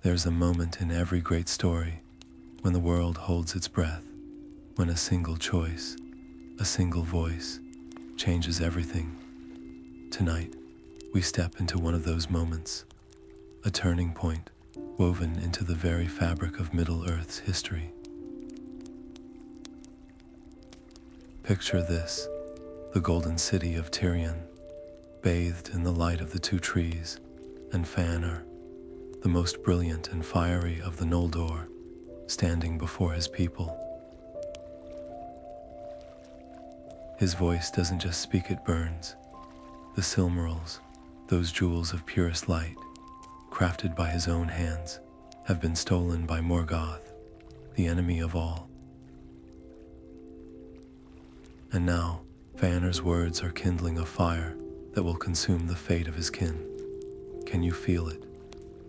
There's a moment in every great story when the world holds its breath, when a single choice, a single voice, changes everything. Tonight, we step into one of those moments, a turning point woven into the very fabric of Middle-earth's history. Picture this, the golden city of Tirion, bathed in the light of the two trees, and Fëanor, the most brilliant and fiery of the Noldor, standing before his people. His voice doesn't just speak, it burns. The Silmarils, those jewels of purest light, crafted by his own hands, have been stolen by Morgoth, the enemy of all. And now, Fëanor's words are kindling a fire that will consume the fate of his kin. Can you feel it?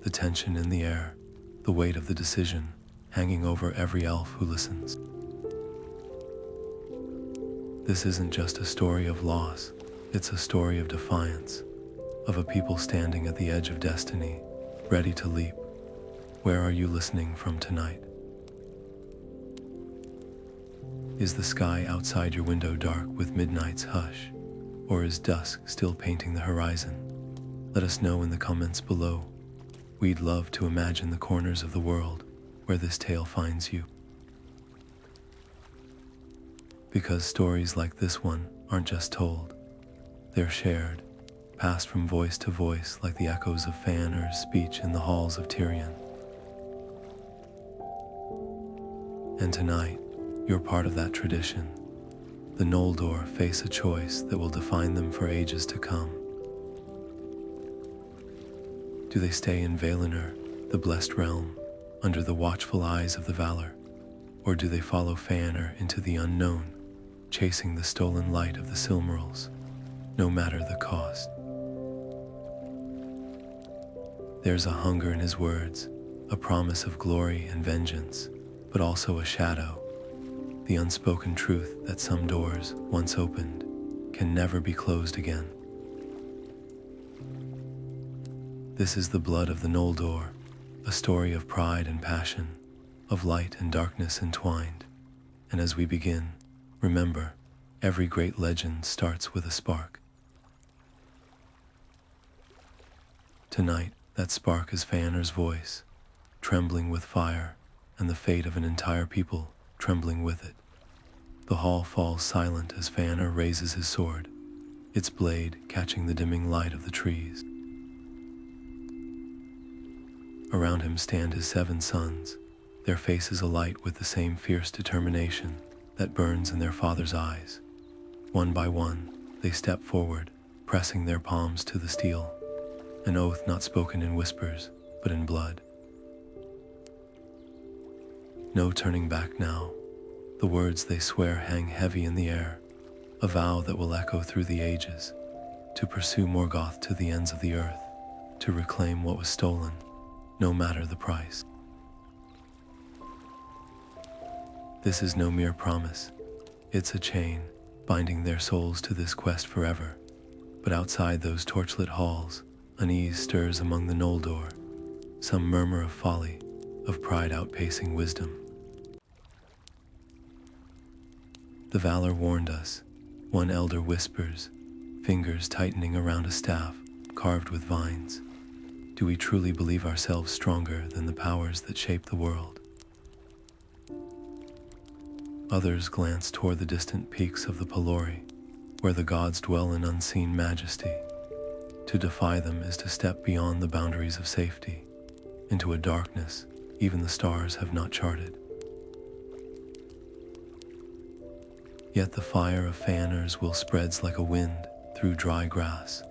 The tension in the air, the weight of the decision hanging over every elf who listens. This isn't just a story of loss, it's a story of defiance, of a people standing at the edge of destiny, ready to leap. Where are you listening from tonight? Is the sky outside your window dark with midnight's hush, or is dusk still painting the horizon? Let us know in the comments below. We'd love to imagine the corners of the world where this tale finds you. Because stories like this one aren't just told, they're shared, passed from voice to voice like the echoes of Fëanor's speech in the halls of Tirion. And tonight, you're part of that tradition. The Noldor face a choice that will define them for ages to come. Do they stay in Valinor, the blessed realm, under the watchful eyes of the Valar, or do they follow Fëanor into the unknown, chasing the stolen light of the Silmarils, no matter the cost? There's a hunger in his words, a promise of glory and vengeance, but also a shadow, the unspoken truth that some doors, once opened, can never be closed again. This is the blood of the Noldor, a story of pride and passion, of light and darkness entwined. And as we begin, remember, every great legend starts with a spark. Tonight, that spark is Fëanor's voice, trembling with fire, and the fate of an entire people trembling with it. The hall falls silent as Fëanor raises his sword, its blade catching the dimming light of the trees. Around him stand his 7 sons, their faces alight with the same fierce determination that burns in their father's eyes. One by one, they step forward, pressing their palms to the steel, an oath not spoken in whispers, but in blood. No turning back now. The words they swear hang heavy in the air, a vow that will echo through the ages, to pursue Morgoth to the ends of the earth, to reclaim what was stolen, no matter the price. This is no mere promise, it's a chain binding their souls to this quest forever. But outside those torchlit halls, unease stirs among the Noldor, some murmur of folly, of pride outpacing wisdom. The Valar warned us, one elder whispers, fingers tightening around a staff carved with vines. Do we truly believe ourselves stronger than the powers that shape the world? Others glance toward the distant peaks of the Pelori, where the gods dwell in unseen majesty. To defy them is to step beyond the boundaries of safety, into a darkness even the stars have not charted. Yet the fire of Fëanor's will spreads like a wind through dry grass.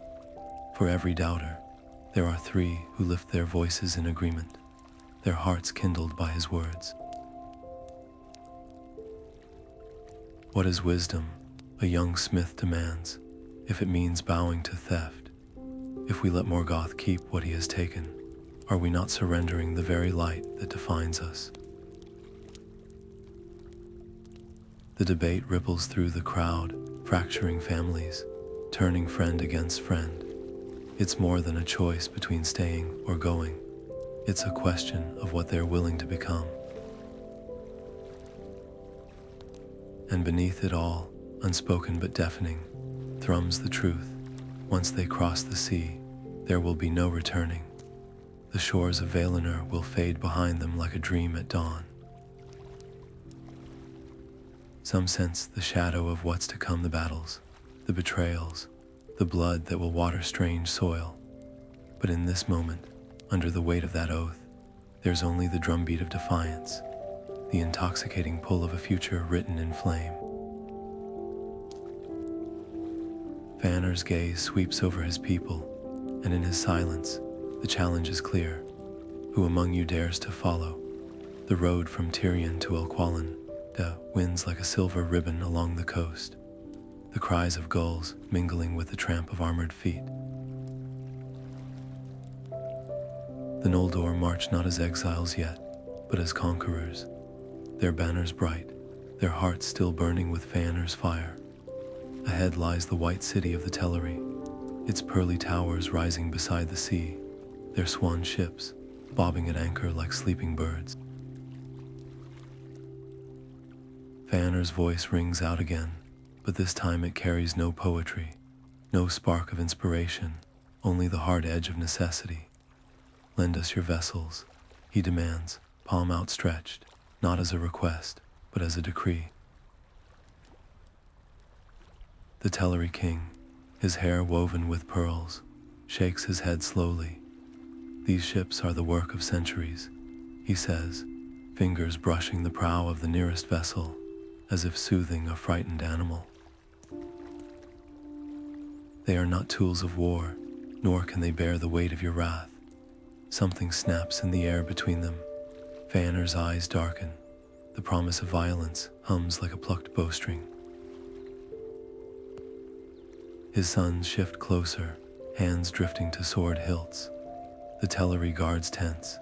For every doubter, there are 3 who lift their voices in agreement, their hearts kindled by his words. What is wisdom? A young smith demands, if it means bowing to theft. If we let Morgoth keep what he has taken, are we not surrendering the very light that defines us? The debate ripples through the crowd, fracturing families, turning friend against friend. It's more than a choice between staying or going. It's a question of what they're willing to become. And beneath it all, unspoken but deafening, thrums the truth. Once they cross the sea, there will be no returning. The shores of Valinor will fade behind them like a dream at dawn. Some sense the shadow of what's to come, the battles, the betrayals, the blood that will water strange soil. But in this moment, under the weight of that oath, there's only the drumbeat of defiance, the intoxicating pull of a future written in flame. Fëanor's gaze sweeps over his people, and in his silence, the challenge is clear. Who among you dares to follow? The road from Tirion to Alqualondë winds like a silver ribbon along the coast, the cries of gulls mingling with the tramp of armored feet. The Noldor march not as exiles yet, but as conquerors, their banners bright, their hearts still burning with Fëanor's fire. Ahead lies the white city of the Teleri, its pearly towers rising beside the sea, their swan ships bobbing at anchor like sleeping birds. Fëanor's voice rings out again, but this time it carries no poetry, no spark of inspiration, only the hard edge of necessity. Lend us your vessels, he demands, palm outstretched, not as a request, but as a decree. The Teleri king, his hair woven with pearls, shakes his head slowly. These ships are the work of centuries, he says, fingers brushing the prow of the nearest vessel, as if soothing a frightened animal. They are not tools of war, nor can they bear the weight of your wrath. Something snaps in the air between them. Fëanor's eyes darken. The promise of violence hums like a plucked bowstring. His sons shift closer, hands drifting to sword hilts. The Teleri guards tense,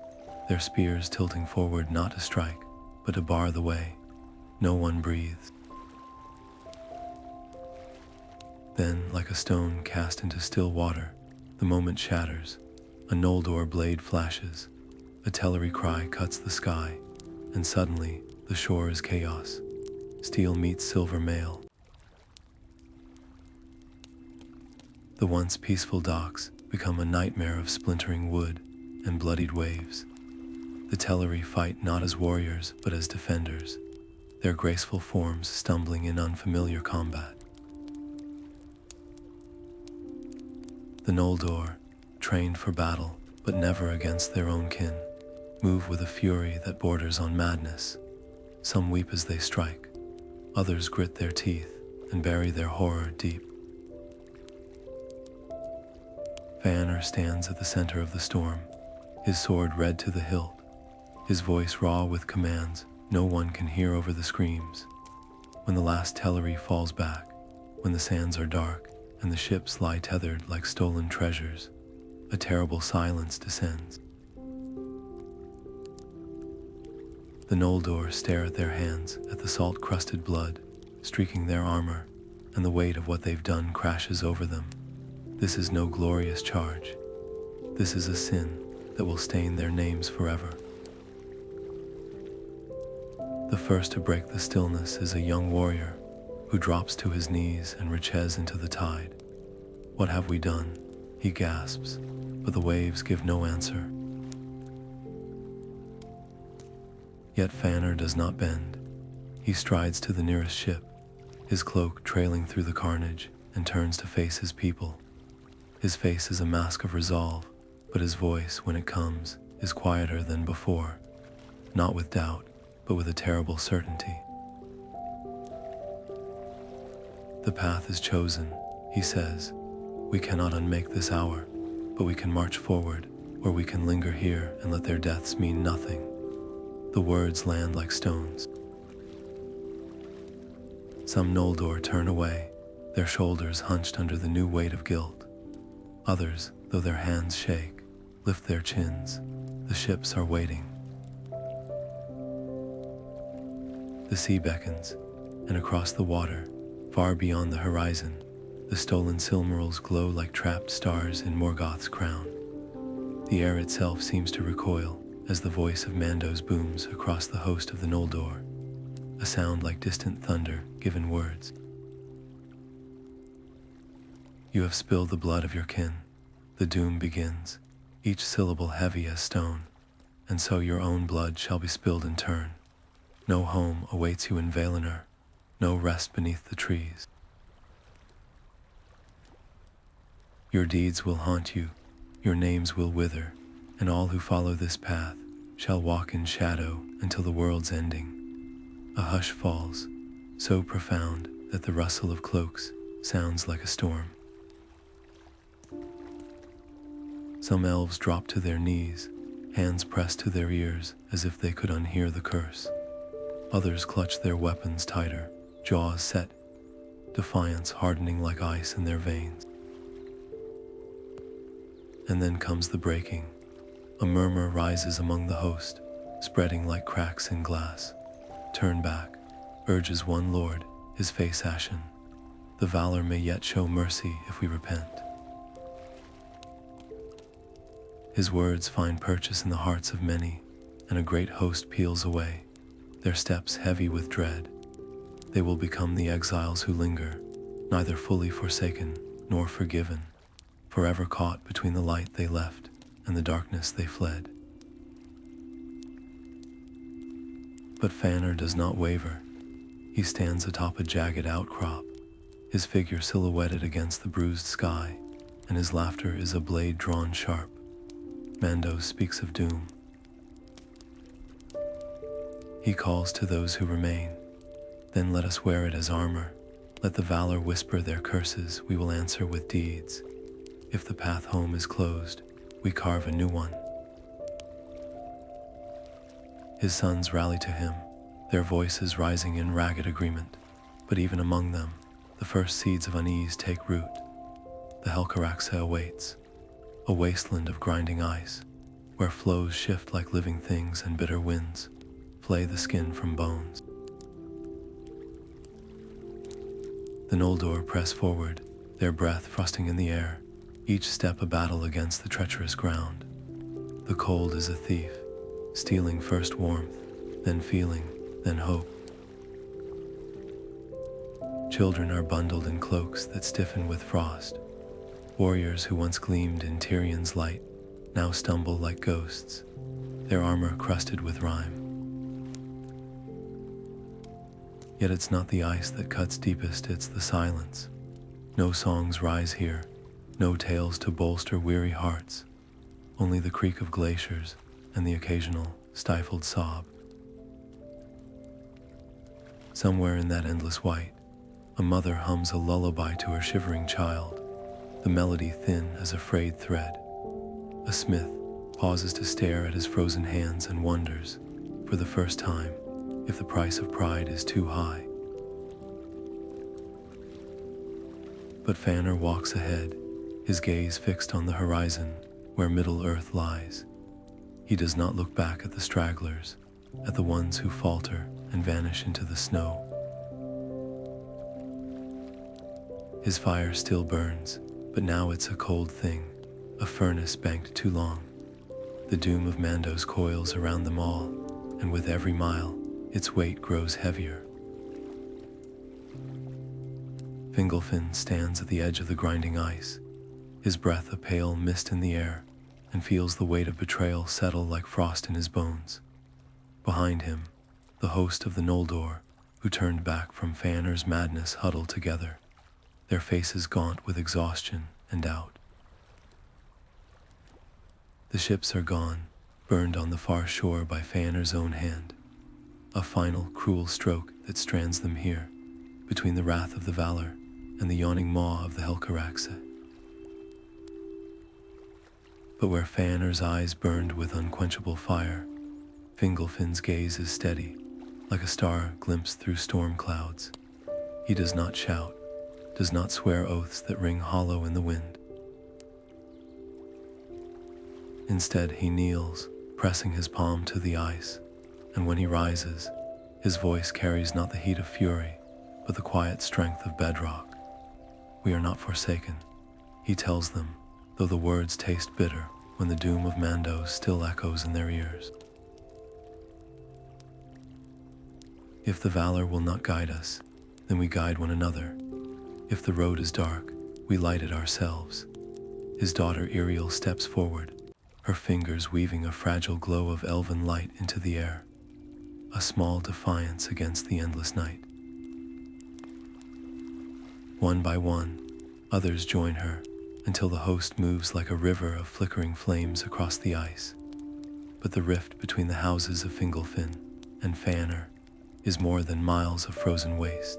their spears tilting forward not to strike, but to bar the way. No one breathes. Then, like a stone cast into still water, the moment shatters. A Noldor blade flashes, a Teleri cry cuts the sky, and suddenly the shore is chaos. Steel meets silver mail. The once peaceful docks become a nightmare of splintering wood and bloodied waves. The Teleri fight not as warriors but as defenders, their graceful forms stumbling in unfamiliar combat. The Noldor, trained for battle but never against their own kin, move with a fury that borders on madness. Some weep as they strike, others grit their teeth and bury their horror deep. Fëanor stands at the center of the storm, his sword red to the hilt, his voice raw with commands no one can hear over the screams. When the last Teleri falls back, when the sands are dark and the ships lie tethered like stolen treasures, a terrible silence descends. The Noldor stare at their hands, at the salt-crusted blood streaking their armor, and the weight of what they've done crashes over them. This is no glorious charge. This is a sin that will stain their names forever. The first to break the stillness is a young warrior who drops to his knees and reaches into the tide. What have we done? He gasps, but the waves give no answer. Yet Fëanor does not bend. He strides to the nearest ship, his cloak trailing through the carnage, and turns to face his people. His face is a mask of resolve, but his voice, when it comes, is quieter than before, not with doubt, but with a terrible certainty. The path is chosen, he says. We cannot unmake this hour, but we can march forward, or we can linger here and let their deaths mean nothing. The words land like stones. Some Noldor turn away, their shoulders hunched under the new weight of guilt. Others, though their hands shake, lift their chins. The ships are waiting. The sea beckons, and across the water, far beyond the horizon, the stolen Silmarils glow like trapped stars in Morgoth's crown. The air itself seems to recoil as the voice of Mandos booms across the host of the Noldor, a sound like distant thunder given words. You have spilled the blood of your kin. The doom begins, each syllable heavy as stone, and so your own blood shall be spilled in turn. No home awaits you in Valinor, no rest beneath the trees. Your deeds will haunt you, your names will wither, and all who follow this path shall walk in shadow until the world's ending. A hush falls, so profound that the rustle of cloaks sounds like a storm. Some elves drop to their knees, hands pressed to their ears as if they could unhear the curse. Others clutch their weapons tighter, jaws set, defiance hardening like ice in their veins. And then comes the breaking. A murmur rises among the host, spreading like cracks in glass. Turn back, urges one lord, his face ashen. The valor may yet show mercy if we repent. His words find purchase in the hearts of many, and a great host peels away, their steps heavy with dread. They will become the exiles who linger, neither fully forsaken nor forgiven, forever caught between the light they left and the darkness they fled. But Fëanor does not waver. He stands atop a jagged outcrop, his figure silhouetted against the bruised sky, and his laughter is a blade drawn sharp. Mandos speaks of doom. He calls to those who remain, then let us wear it as armor. Let the valor whisper their curses, we will answer with deeds. If the path home is closed, we carve a new one. His sons rally to him, their voices rising in ragged agreement, but even among them, the first seeds of unease take root. The Helcaraxa awaits, a wasteland of grinding ice, where flows shift like living things and bitter winds flay the skin from bones. The Noldor press forward, their breath frosting in the air, each step a battle against the treacherous ground. The cold is a thief, stealing first warmth, then feeling, then hope. Children are bundled in cloaks that stiffen with frost. Warriors who once gleamed in Tyrion's light now stumble like ghosts, their armor crusted with rime. Yet it's not the ice that cuts deepest, it's the silence. No songs rise here, no tales to bolster weary hearts, only the creak of glaciers and the occasional stifled sob. Somewhere in that endless white, a mother hums a lullaby to her shivering child, the melody thin as a frayed thread. A smith pauses to stare at his frozen hands and wonders, for the first time, if the price of pride is too high. But Fëanor walks ahead, his gaze fixed on the horizon where Middle-earth lies. He does not look back at the stragglers, at the ones who falter and vanish into the snow. His fire still burns, but now it's a cold thing, a furnace banked too long. The Doom of Mandos coils around them all, and with every mile, its weight grows heavier. Finglefin stands at the edge of the grinding ice, his breath a pale mist in the air, and feels the weight of betrayal settle like frost in his bones. Behind him, the host of the Noldor, who turned back from Fëanor's madness, huddle together, their faces gaunt with exhaustion and doubt. The ships are gone, burned on the far shore by Fëanor's own hand, a final cruel stroke that strands them here, between the wrath of the valor and the yawning maw of the Helcaraxa. But where Fëanor's eyes burned with unquenchable fire, Fingelfin's gaze is steady, like a star glimpsed through storm clouds. He does not shout, does not swear oaths that ring hollow in the wind. Instead, he kneels, pressing his palm to the ice, and when he rises, his voice carries not the heat of fury, but the quiet strength of bedrock. We are not forsaken, he tells them, though the words taste bitter. when the Doom of Mandos still echoes in their ears. If the valor will not guide us, then we guide one another. If the road is dark, we light it ourselves. His daughter Iriel steps forward, her fingers weaving a fragile glow of elven light into the air, a small defiance against the endless night. One by one, others join her, until the host moves like a river of flickering flames across the ice. But the rift between the houses of Fingolfin and Fëanor is more than miles of frozen waste.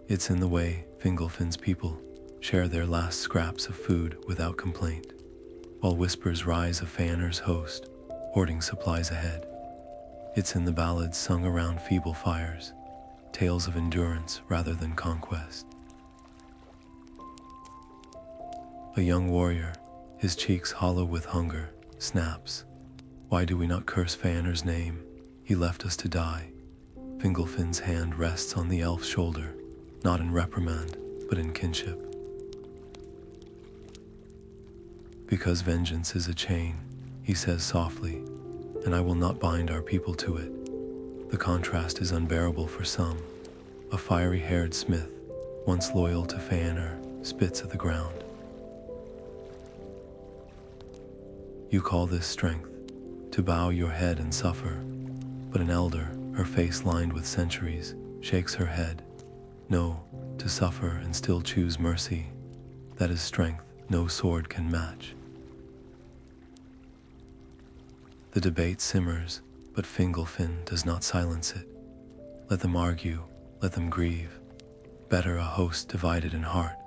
It's in the way Fingolfin's people share their last scraps of food without complaint, while whispers rise of Fëanor's host, hoarding supplies ahead. It's in the ballads sung around feeble fires, tales of endurance rather than conquest. A young warrior, his cheeks hollow with hunger, snaps, "Why do we not curse Fëanor's name? He left us to die." Fingolfin's hand rests on the elf's shoulder, not in reprimand, but in kinship. "Because vengeance is a chain," he says softly, "and I will not bind our people to it." The contrast is unbearable for some. A fiery-haired smith, once loyal to Fëanor, spits at the ground. "You call this strength, to bow your head and suffer." But an elder, her face lined with centuries, shakes her head. "No, to suffer and still choose mercy, that is strength no sword can match." The debate simmers, but Fingolfin does not silence it. Let them argue, let them grieve. Better a host divided in heart,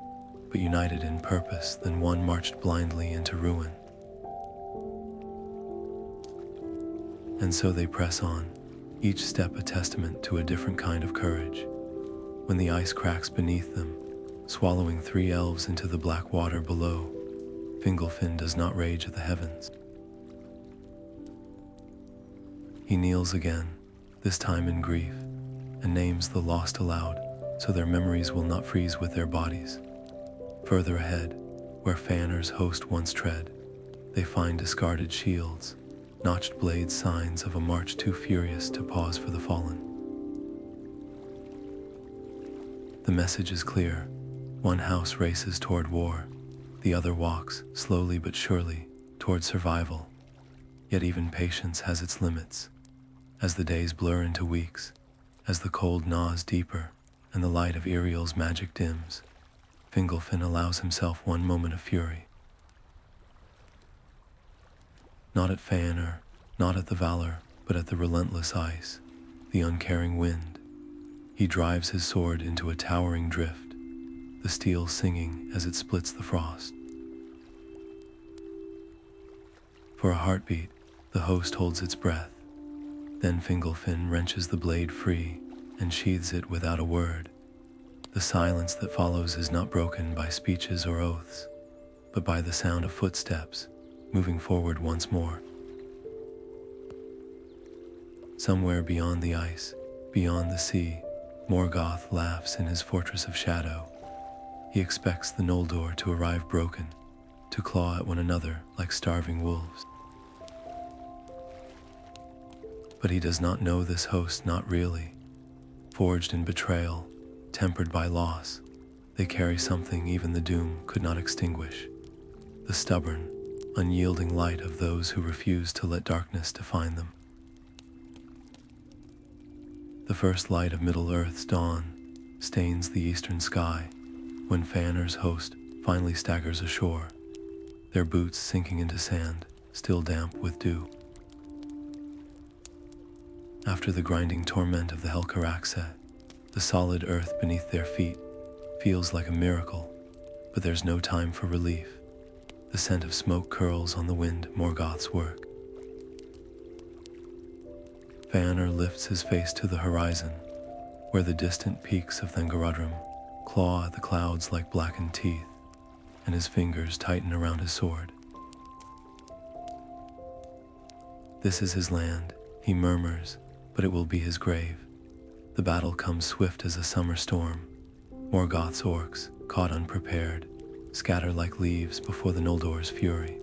but united in purpose, than one marched blindly into ruin. And so they press on, each step a testament to a different kind of courage. When the ice cracks beneath them, swallowing 3 elves into the black water below, Fingolfin does not rage at the heavens. He kneels again, this time in grief, and names the lost aloud, so their memories will not freeze with their bodies. Further ahead, where Fëanor's host once tread, they find discarded shields, notched blades, signs of a march too furious to pause for the fallen. The message is clear. One house races toward war, the other walks, slowly but surely, toward survival. Yet even patience has its limits. As the days blur into weeks, as the cold gnaws deeper, and the light of Iriel's magic dims, Fingolfin allows himself one moment of fury. Not at Fëanor, not at the valor, but at the relentless ice, the uncaring wind. He drives his sword into a towering drift, the steel singing as it splits the frost. For a heartbeat, the host holds its breath. Then Fingolfin wrenches the blade free and sheathes it without a word. The silence that follows is not broken by speeches or oaths, but by the sound of footsteps moving forward once more. Somewhere beyond the ice, beyond the sea, Morgoth laughs in his fortress of shadow. He expects the Noldor to arrive broken, to claw at one another like starving wolves. But he does not know this host, not really. Forged in betrayal, tempered by loss, they carry something even the doom could not extinguish. The stubborn, unyielding light of those who refuse to let darkness define them. The first light of Middle-earth's dawn stains the eastern sky when Fëanor's host finally staggers ashore, their boots sinking into sand, still damp with dew. After the grinding torment of the Helcaraxa, the solid earth beneath their feet feels like a miracle, but there's no time for relief. The scent of smoke curls on the wind, Morgoth's work. Fëanor lifts his face to the horizon, where the distant peaks of Thangarodrim claw at the clouds like blackened teeth, and his fingers tighten around his sword. This is his land, he murmurs, but it will be his grave. The battle comes swift as a summer storm. Morgoth's orcs, caught unprepared, scatter like leaves before the Noldor's fury.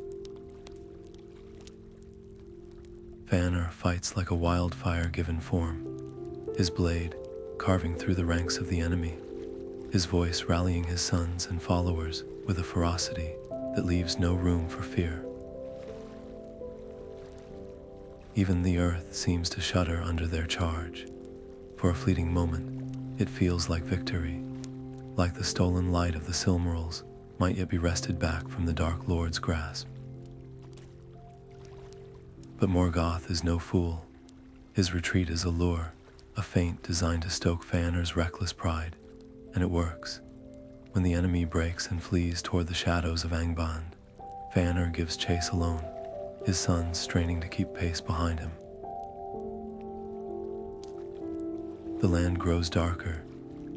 Fëanor fights like a wildfire given form, his blade carving through the ranks of the enemy, his voice rallying his sons and followers with a ferocity that leaves no room for fear. Even the earth seems to shudder under their charge. For a fleeting moment, it feels like victory, like the stolen light of the Silmarils might yet be wrested back from the Dark Lord's grasp. But Morgoth is no fool. His retreat is a lure, a feint designed to stoke Fëanor's reckless pride, and it works. When the enemy breaks and flees toward the shadows of Angband, Fëanor gives chase alone, his sons straining to keep pace behind him. The land grows darker,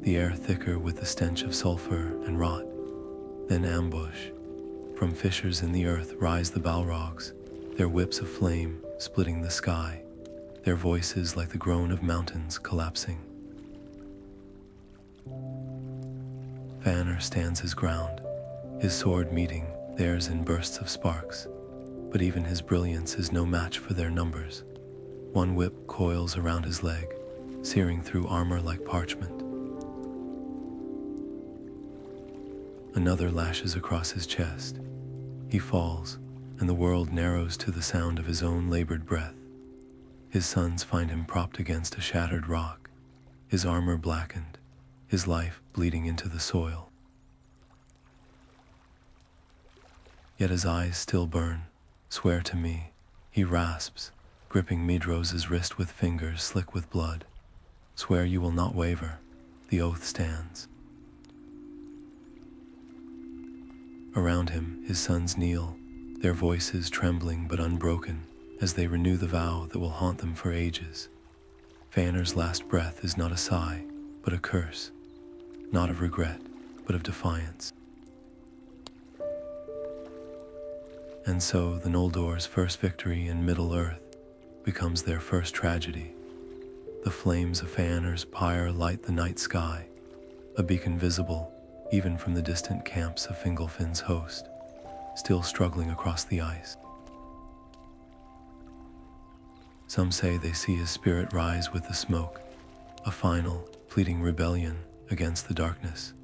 the air thicker with the stench of sulfur and rot. Then ambush. From fissures in the earth rise the Balrogs, their whips of flame splitting the sky, their voices like the groan of mountains collapsing. Fëanor stands his ground, his sword meeting theirs in bursts of sparks, but even his brilliance is no match for their numbers. One whip coils around his leg, searing through armor like parchment. Another lashes across his chest. He falls, and the world narrows to the sound of his own labored breath. His sons find him propped against a shattered rock, his armor blackened, his life bleeding into the soil. Yet his eyes still burn. Swear to me, he rasps, gripping Medros' wrist with fingers slick with blood. Swear you will not waver. The oath stands. Around him, his sons kneel, their voices trembling but unbroken as they renew the vow that will haunt them for ages. Fëanor's last breath is not a sigh, but a curse, not of regret, but of defiance. And so the Noldor's first victory in Middle-earth becomes their first tragedy. The flames of Fëanor's pyre light the night sky, a beacon visible even from the distant camps of Fingelfin's host, still struggling across the ice. Some say they see his spirit rise with the smoke, a final, fleeting rebellion against the darkness.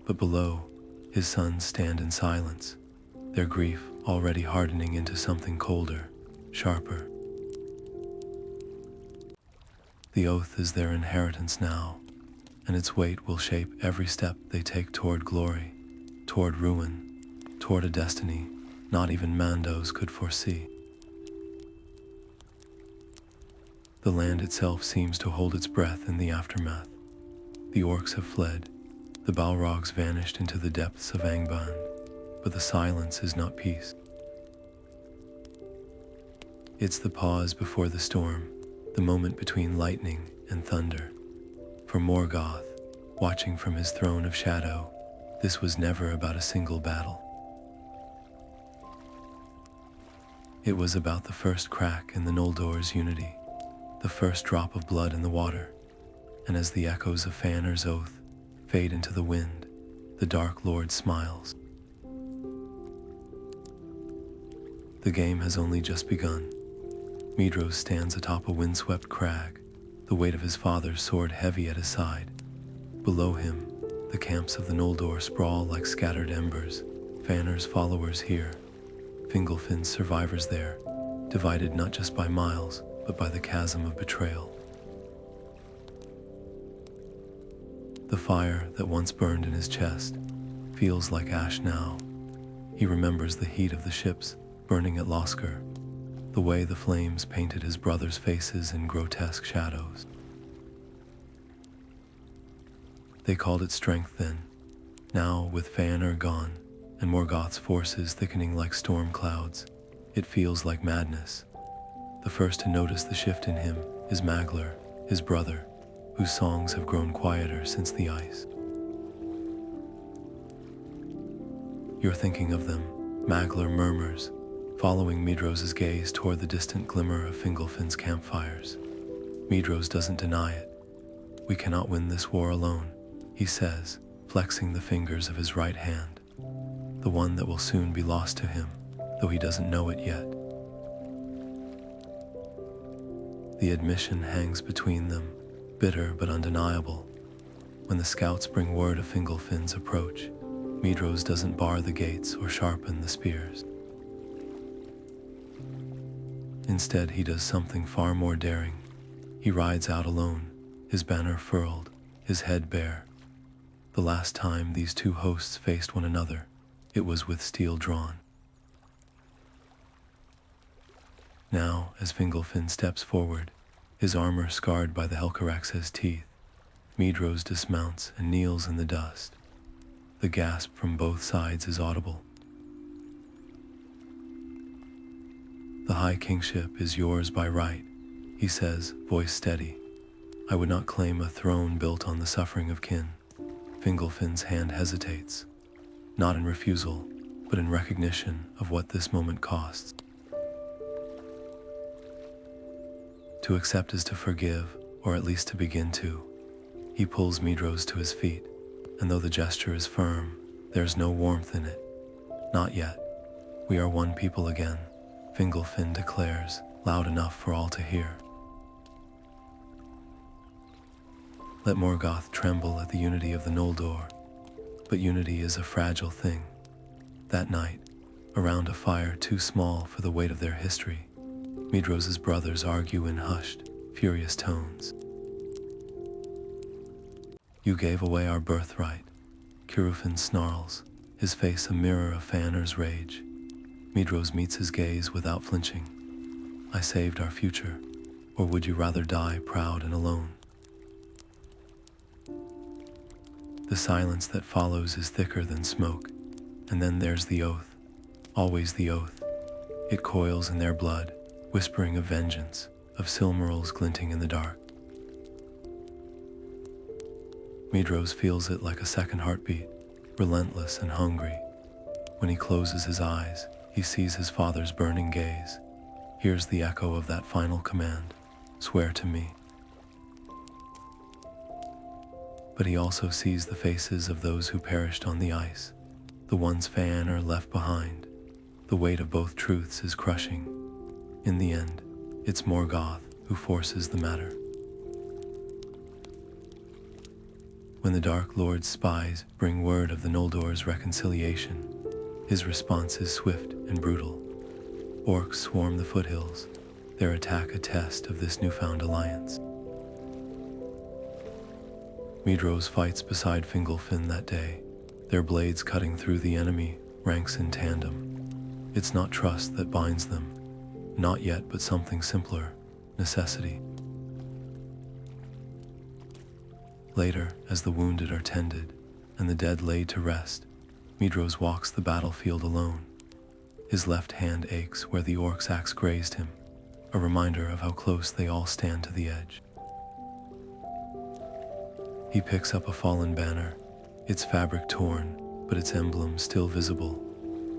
But below, his sons stand in silence, their grief already hardening into something colder, sharper. The oath is their inheritance now, and its weight will shape every step they take toward glory, toward ruin, toward a destiny not even Mandos could foresee. The land itself seems to hold its breath in the aftermath. The orcs have fled, the Balrogs vanished into the depths of Angband, but the silence is not peace. It's the pause before the storm, the moment between lightning and thunder. For Morgoth, watching from his throne of shadow, this was never about a single battle. It was about the first crack in the Noldor's unity, the first drop of blood in the water, and as the echoes of Fëanor's oath fade into the wind, the Dark Lord smiles. The game has only just begun. Medros stands atop a windswept crag, the weight of his father's sword heavy at his side. Below him, the camps of the Noldor sprawl like scattered embers, Fëanor's followers here, Fingelfin's survivors there, divided not just by miles, but by the chasm of betrayal. The fire that once burned in his chest feels like ash now. He remembers the heat of the ships burning at Loskar, the way the flames painted his brothers' faces in grotesque shadows. They called it strength then. Now, with Fëanor gone, and Morgoth's forces thickening like storm clouds, it feels like madness. The first to notice the shift in him is Maglar, his brother, whose songs have grown quieter since the ice. You're thinking of them, Maglar murmurs, following Medros' gaze toward the distant glimmer of Fingelfin's campfires. Medros doesn't deny it. We cannot win this war alone, he says, flexing the fingers of his right hand. the one that will soon be lost to him, though he doesn't know it yet. The admission hangs between them, bitter but undeniable. When the scouts bring word of Fingelfin's approach, Medros doesn't bar the gates or sharpen the spears. Instead, he does something far more daring. He rides out alone, his banner furled, his head bare. The last time these two hosts faced one another, it was with steel drawn. Now, as Fingolfin steps forward, his armor scarred by the Helcaraxë's teeth, Medros dismounts and kneels in the dust. The gasp from both sides is audible. "The high kingship is yours by right," he says, voice steady. "I would not claim a throne built on the suffering of kin." Fingolfin's hand hesitates, not in refusal, but in recognition of what this moment costs. To accept is to forgive, or at least to begin to. He pulls Medros to his feet, and though the gesture is firm, there's no warmth in it. "Not yet. We are one people again," Fingolfin declares, loud enough for all to hear. Let Morgoth tremble at the unity of the Noldor, but unity is a fragile thing. That night, around a fire too small for the weight of their history, Medros' brothers argue in hushed, furious tones. "You gave away our birthright," Curufin snarls, his face a mirror of Fëanor's rage. Medros meets his gaze without flinching. "I saved our future, or would you rather die proud and alone?" The silence that follows is thicker than smoke, and then there's the oath, always the oath. It coils in their blood, whispering of vengeance, of Silmarils glinting in the dark. Medros feels it like a second heartbeat, relentless and hungry. When he closes his eyes, he sees his father's burning gaze, hears the echo of that final command, "Swear to me." But he also sees the faces of those who perished on the ice, the ones Fëanor left behind. The weight of both truths is crushing. In the end, it's Morgoth who forces the matter. When the Dark Lord's spies bring word of the Noldor's reconciliation, his response is swift and brutal. Orcs swarm the foothills, their attack a test of this newfound alliance. Medros fights beside Fingolfin that day, their blades cutting through the enemy ranks in tandem. It's not trust that binds them, not yet, but something simpler, necessity. Later, as the wounded are tended and the dead laid to rest, Medros walks the battlefield alone. His left hand aches where the orc's axe grazed him, a reminder of how close they all stand to the edge. He picks up a fallen banner, its fabric torn, but its emblem still visible,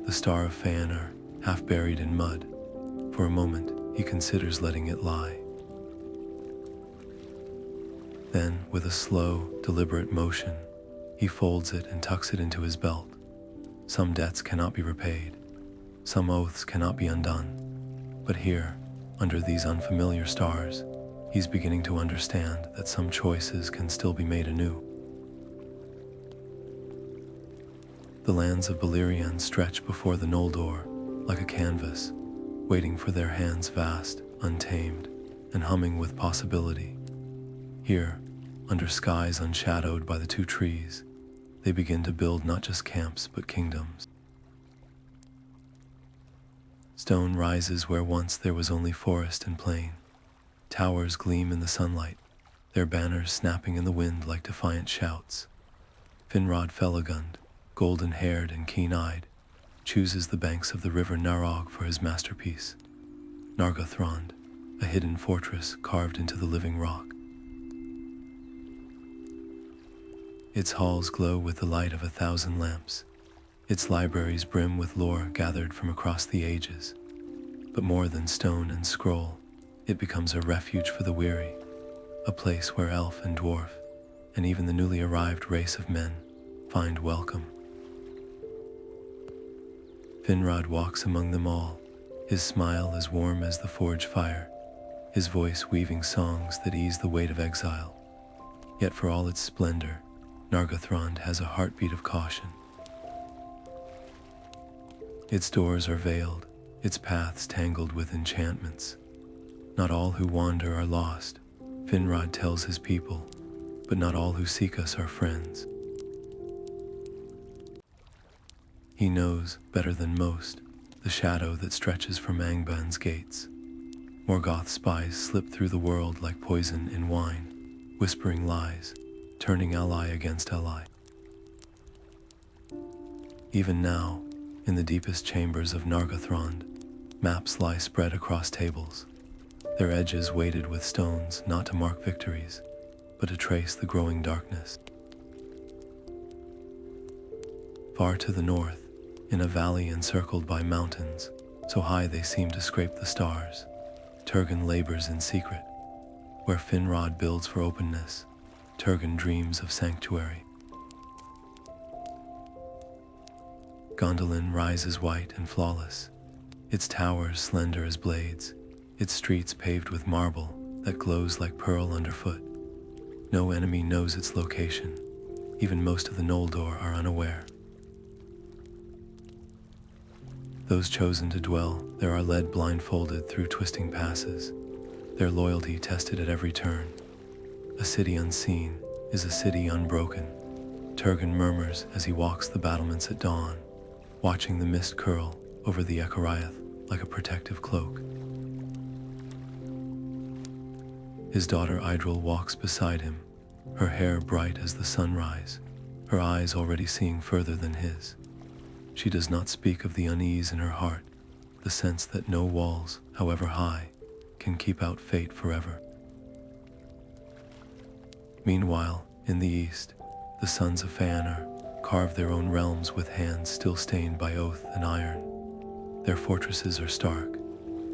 the Star of Fëanor, half buried in mud. For a moment, he considers letting it lie. Then, with a slow, deliberate motion, he folds it and tucks it into his belt. Some debts cannot be repaid, some oaths cannot be undone, but here, under these unfamiliar stars, he's beginning to understand that some choices can still be made anew. The lands of Beleriand stretch before the Noldor like a canvas, waiting for their hands vast, untamed, and humming with possibility. Here, under skies unshadowed by the two trees, they begin to build not just camps but kingdoms. Stone rises where once there was only forest and plain. Towers gleam in the sunlight, their banners snapping in the wind like defiant shouts. Finrod Felagund, golden-haired and keen-eyed, chooses the banks of the river Narog for his masterpiece, Nargothrond, a hidden fortress carved into the living rock. Its halls glow with the light of 1,000 lamps, its libraries brim with lore gathered from across the ages. But more than stone and scroll, it becomes a refuge for the weary, a place where elf and dwarf, and even the newly arrived race of men, find welcome. Finrod walks among them all, his smile as warm as the forge fire, his voice weaving songs that ease the weight of exile. Yet for all its splendor, Nargothrond has a heartbeat of caution. Its doors are veiled, its paths tangled with enchantments. Not all who wander are lost, Finrod tells his people, but not all who seek us are friends. He knows, better than most, the shadow that stretches from Angban's gates. Morgoth's spies slip through the world like poison in wine, whispering lies, turning ally against ally. Even now, in the deepest chambers of Nargothrond, maps lie spread across tables, their edges weighted with stones not to mark victories, but to trace the growing darkness. Far to the north, in a valley encircled by mountains, so high they seem to scrape the stars, Turgon labors in secret. Where Finrod builds for openness, Turgon dreams of sanctuary. Gondolin rises white and flawless, its towers slender as blades, its streets paved with marble that glows like pearl underfoot. No enemy knows its location, even most of the Noldor are unaware. Those chosen to dwell there are led blindfolded through twisting passes, their loyalty tested at every turn. A city unseen is a city unbroken, Turgon murmurs as he walks the battlements at dawn, watching the mist curl over the Helcaraxë like a protective cloak. His daughter Idril walks beside him, her hair bright as the sunrise, her eyes already seeing further than his. She does not speak of the unease in her heart, the sense that no walls, however high, can keep out fate forever. Meanwhile, in the east, the sons of Fëanor carve their own realms with hands still stained by oath and iron. Their fortresses are stark,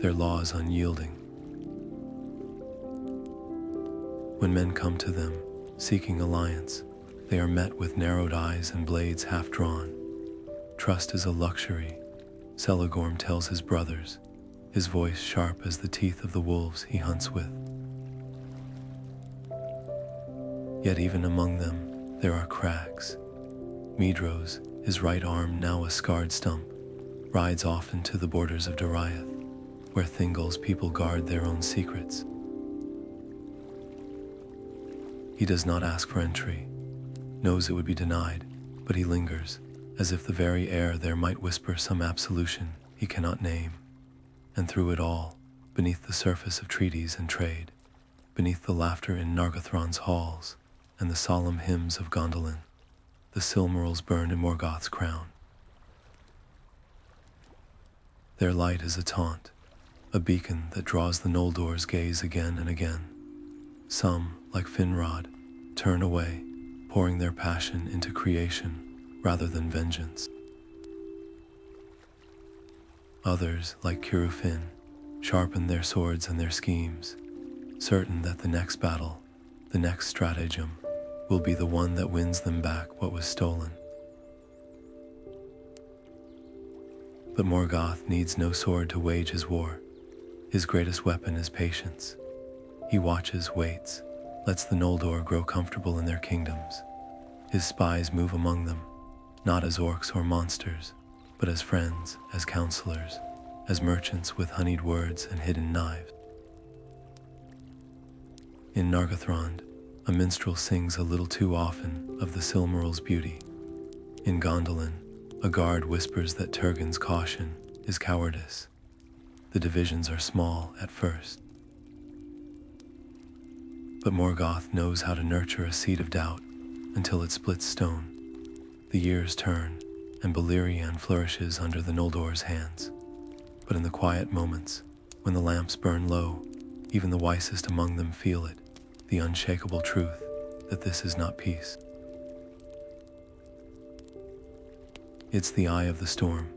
their laws unyielding. When men come to them, seeking alliance, they are met with narrowed eyes and blades half drawn. Trust is a luxury, Celegorm tells his brothers, his voice sharp as the teeth of the wolves he hunts with. Yet even among them, there are cracks. Medros, his right arm now a scarred stump, rides often to the borders of Doriath, where Thingol's people guard their own secrets. He does not ask for entry, knows it would be denied, but he lingers, as if the very air there might whisper some absolution he cannot name. And through it all, beneath the surface of treaties and trade, beneath the laughter in Nargothrond's halls and the solemn hymns of Gondolin, the Silmarils burn in Morgoth's crown. Their light is a taunt, a beacon that draws the Noldor's gaze again and again. Some, like Finrod, turn away, pouring their passion into creation rather than vengeance. Others, like Fingolfin, sharpen their swords and their schemes, certain that the next battle, the next stratagem, will be the one that wins them back what was stolen. But Morgoth needs no sword to wage his war. His greatest weapon is patience. He watches, waits, lets the Noldor grow comfortable in their kingdoms. His spies move among them, not as orcs or monsters, but as friends, as counselors, as merchants with honeyed words and hidden knives. In Nargothrond, a minstrel sings a little too often of the Silmarils' beauty. In Gondolin, a guard whispers that Turgon's caution is cowardice. The divisions are small at first, but Morgoth knows how to nurture a seed of doubt until it splits stone. The years turn, and Beleriand flourishes under the Noldor's hands. But in the quiet moments, when the lamps burn low, even the wisest among them feel it, the unshakable truth that this is not peace. It's the eye of the storm.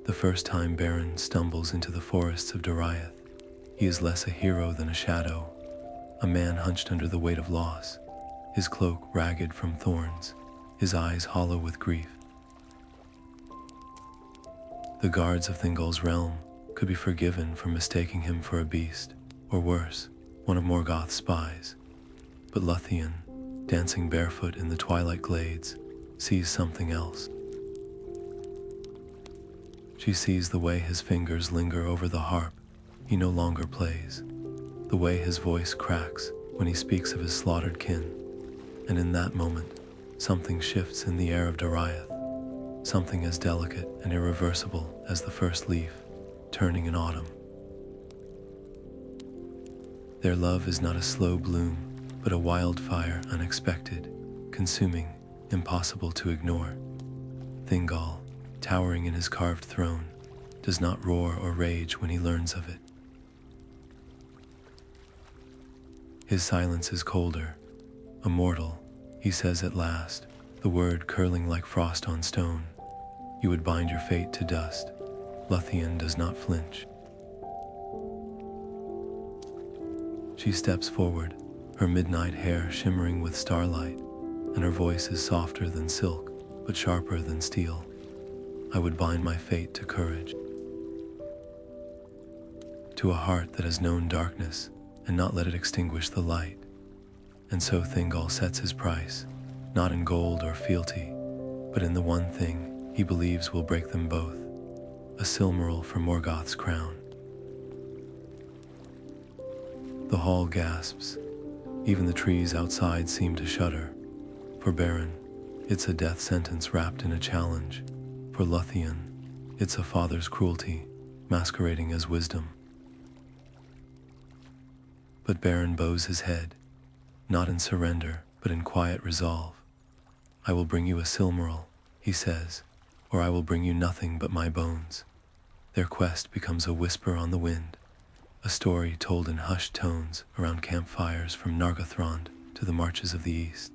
The first time Beren stumbles into the forests of Doriath, he is less a hero than a shadow, a man hunched under the weight of loss, his cloak ragged from thorns, his eyes hollow with grief. The guards of Thingol's realm could be forgiven for mistaking him for a beast, or worse, one of Morgoth's spies. But Luthien, dancing barefoot in the twilight glades, sees something else. She sees the way his fingers linger over the harp he no longer plays, the way his voice cracks when he speaks of his slaughtered kin, and in that moment, something shifts in the air of Doriath, something as delicate and irreversible as the first leaf turning in autumn. Their love is not a slow bloom, but a wildfire, unexpected, consuming, impossible to ignore. Thingol, towering in his carved throne, does not roar or rage when he learns of it. His silence is colder. Immortal, he says at last, the word curling like frost on stone. You would bind your fate to dust. Luthien does not flinch. She steps forward, her midnight hair shimmering with starlight, and her voice is softer than silk, but sharper than steel. I would bind my fate to courage. To a heart that has known darkness and not let it extinguish the light. And so Thingol sets his price, not in gold or fealty, but in the one thing he believes will break them both, a Silmaril for Morgoth's crown. The hall gasps. Even the trees outside seem to shudder. For Beren, it's a death sentence wrapped in a challenge. For Luthien, it's a father's cruelty, masquerading as wisdom. But Beren bows his head, not in surrender, but in quiet resolve. I will bring you a Silmaril, he says, or I will bring you nothing but my bones. Their quest becomes a whisper on the wind, a story told in hushed tones around campfires from Nargothrond to the marches of the east.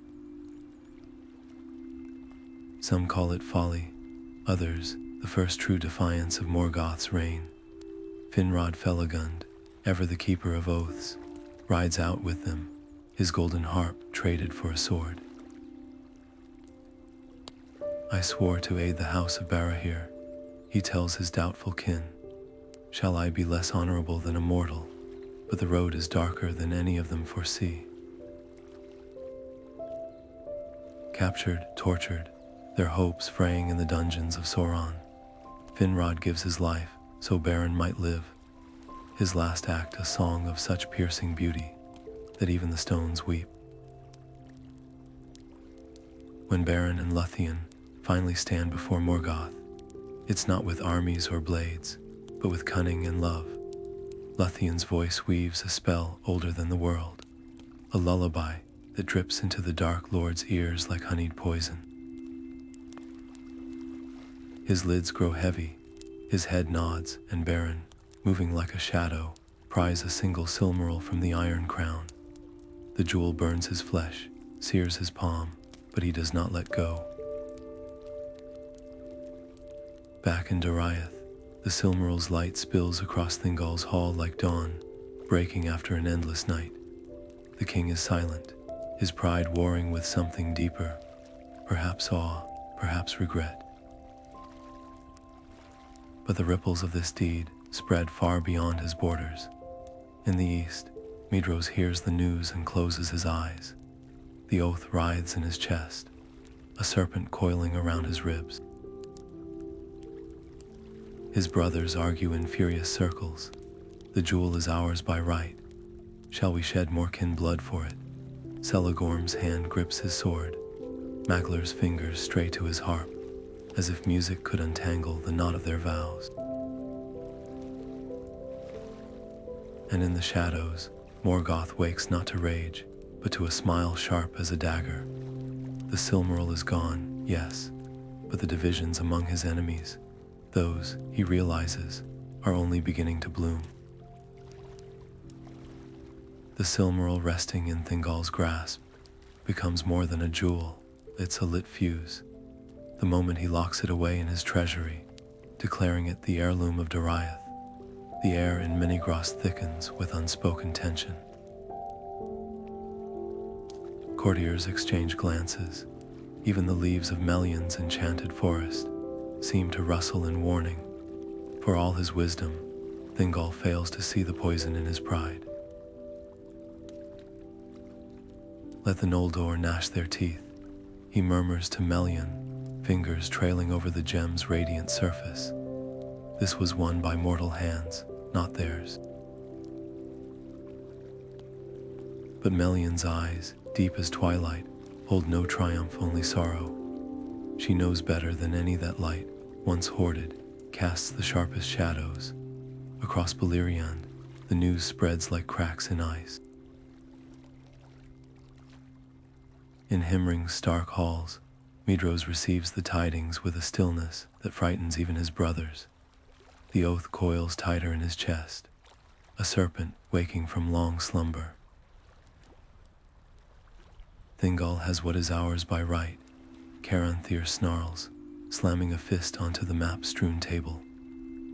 Some call it folly, others the first true defiance of Morgoth's reign. Finrod Felagund, ever the keeper of oaths, rides out with them, his golden harp traded for a sword. I swore to aid the house of Barahir, he tells his doubtful kin. Shall I be less honorable than a mortal? But the road is darker than any of them foresee. Captured, tortured, their hopes fraying in the dungeons of Sauron, Finrod gives his life so Beren might live, his last act a song of such piercing beauty that even the stones weep. When Beren and Luthien finally stand before Morgoth, it's not with armies or blades, but with cunning and love. Luthien's voice weaves a spell older than the world, a lullaby that drips into the Dark Lord's ears like honeyed poison. His lids grow heavy, his head nods, and Beren, moving like a shadow, pries a single Silmaril from the iron crown. The jewel burns his flesh, sears his palm, but he does not let go. Back in Doriath, the Silmaril's light spills across Thingol's hall like dawn, breaking after an endless night. The king is silent, his pride warring with something deeper, perhaps awe, perhaps regret. But the ripples of this deed spread far beyond his borders. In the east, Medros hears the news and closes his eyes. The oath writhes in his chest, a serpent coiling around his ribs. His brothers argue in furious circles. The jewel is ours by right. Shall we shed more kin blood for it? Celegorm's hand grips his sword. Maglar's fingers stray to his harp, as if music could untangle the knot of their vows. And in the shadows, Morgoth wakes not to rage, but to a smile sharp as a dagger. The Silmaril is gone, yes, but the divisions among his enemies, those, he realizes, are only beginning to bloom. The Silmaril resting in Thingol's grasp becomes more than a jewel, it's a lit fuse. The moment he locks it away in his treasury, declaring it the heirloom of Doriath, the air in Menigros thickens with unspoken tension. Courtiers exchange glances. Even the leaves of Melion's enchanted forest seem to rustle in warning, For all his wisdom, Thingol fails to see the poison in his pride. Let the Noldor gnash their teeth, he murmurs to Melian, fingers trailing over the gem's radiant surface. This was won by mortal hands, not theirs. But Melian's eyes, deep as twilight, hold no triumph, only sorrow. She knows better than any that light, once hoarded, casts the sharpest shadows. Across Beleriand, the news spreads like cracks in ice. In Himring's stark halls, Medros receives the tidings with a stillness that frightens even his brothers. The oath coils tighter in his chest, a serpent waking from long slumber. Thingol has what is ours by right. Caranthir snarls, slamming a fist onto the map-strewn table.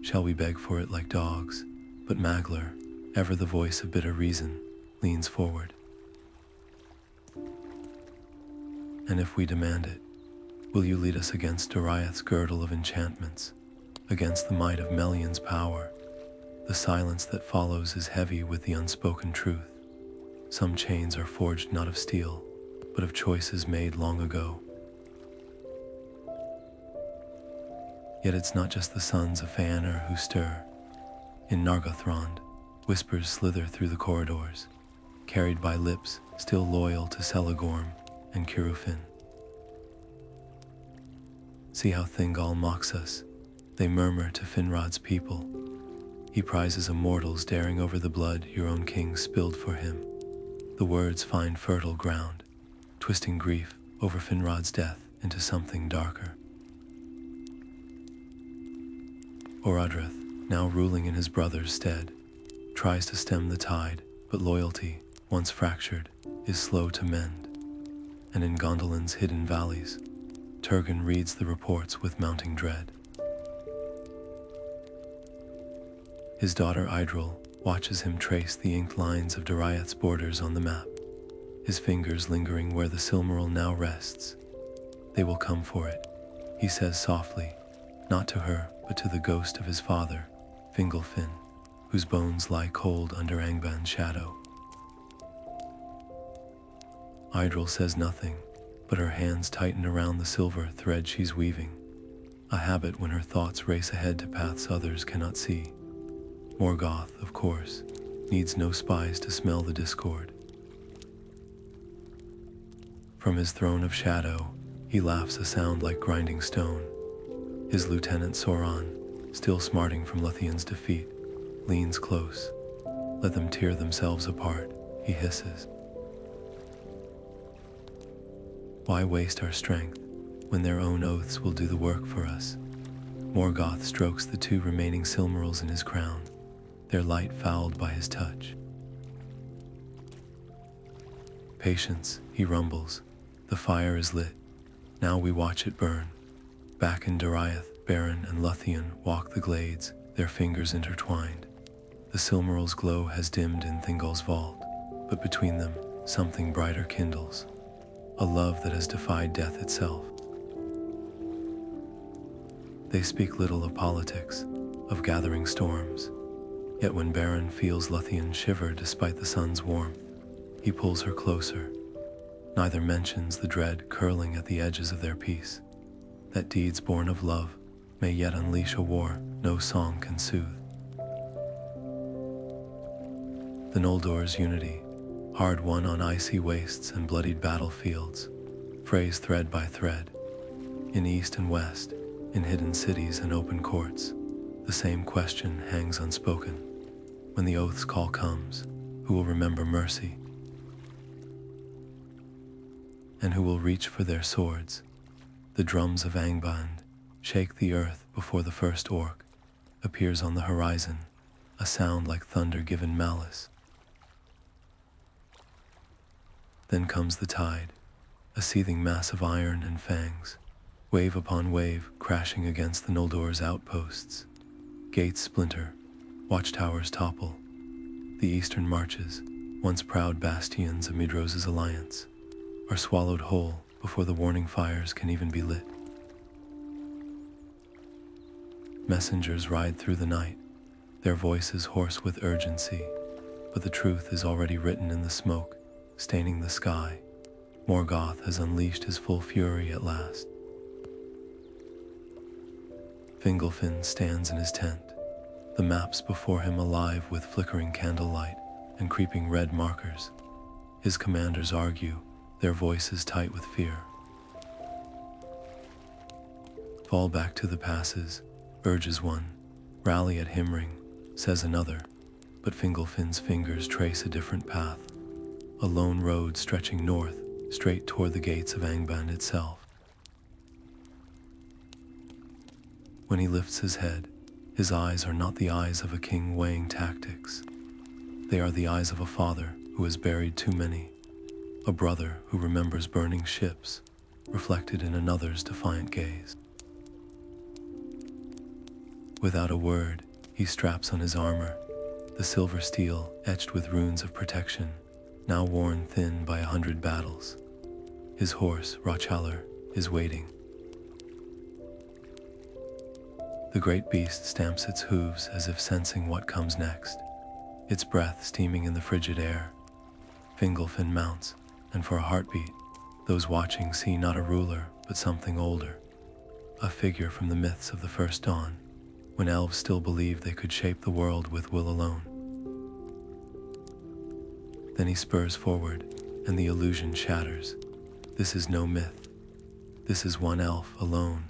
Shall we beg for it like dogs? But Maglar, ever the voice of bitter reason, leans forward. And if we demand it, will you lead us against Doriath's girdle of enchantments, against the might of Melian's power? The silence that follows is heavy with the unspoken truth. Some chains are forged not of steel, but of choices made long ago. Yet it's not just the sons of Fëanor who stir. In Nargothrond, whispers slither through the corridors, carried by lips still loyal to Celegorm and Curufin. See how Thingol mocks us, they murmur to Finrod's people. He prizes immortals daring over the blood your own king spilled for him. The words find fertile ground, twisting grief over Finrod's death into something darker. Orodreth, now ruling in his brother's stead, tries to stem the tide, but loyalty, once fractured, is slow to mend. And in Gondolin's hidden valleys, Turgon reads the reports with mounting dread. His daughter Idril watches him trace the inked lines of Doriath's borders on the map, his fingers lingering where the Silmaril now rests. They will come for it, he says softly, not to her, but to the ghost of his father, Finglefin, whose bones lie cold under Angban's shadow. Idril says nothing, but her hands tighten around the silver thread she's weaving, a habit when her thoughts race ahead to paths others cannot see. Morgoth, of course, needs no spies to smell the discord. From his throne of shadow, he laughs a sound like grinding stone. His lieutenant Sauron, still smarting from Lúthien's defeat, leans close. Let them tear themselves apart, he hisses. Why waste our strength when their own oaths will do the work for us? Morgoth strokes the two remaining Silmarils in his crown, their light fouled by his touch. Patience, he rumbles. The fire is lit. Now we watch it burn. Back in Doriath, Beren and Lúthien walk the glades, their fingers intertwined. The Silmaril's glow has dimmed in Thingol's vault, but between them, something brighter kindles. A love that has defied death itself. They speak little of politics, of gathering storms. Yet when Beren feels Lúthien shiver despite the sun's warmth, he pulls her closer. Neither mentions the dread curling at the edges of their peace. That deeds born of love may yet unleash a war no song can soothe. The Noldor's unity, hard won on icy wastes and bloodied battlefields, frays thread by thread. In east and west, in hidden cities and open courts, the same question hangs unspoken. When the oath's call comes, who will remember mercy? And who will reach for their swords? The drums of Angband shake the earth before the first orc appears on the horizon, a sound like thunder given malice. Then comes the tide, a seething mass of iron and fangs, wave upon wave crashing against the Noldor's outposts. Gates splinter, watchtowers topple. The eastern marches, once proud bastions of Medros' alliance, are swallowed whole before the warning fires can even be lit. Messengers ride through the night, their voices hoarse with urgency, but the truth is already written in the smoke, staining the sky. Morgoth has unleashed his full fury at last. Finglefin stands in his tent, the maps before him alive with flickering candlelight and creeping red markers. His commanders argue, their voices tight with fear. Fall back to the passes, urges one. Rally at Himring, says another. But Fingelfin's fingers trace a different path, a lone road stretching north, straight toward the gates of Angband itself. When he lifts his head, his eyes are not the eyes of a king weighing tactics. They are the eyes of a father who has buried too many, a brother who remembers burning ships, reflected in another's defiant gaze. Without a word, he straps on his armor, the silver steel etched with runes of protection, now worn thin by 100 battles. His horse, Rochalar, is waiting. The great beast stamps its hooves as if sensing what comes next, its breath steaming in the frigid air. Fingelfin mounts, and for a heartbeat, those watching see not a ruler, but something older, a figure from the myths of the first dawn, when elves still believed they could shape the world with will alone. Then he spurs forward, and the illusion shatters. This is no myth. This is one elf alone,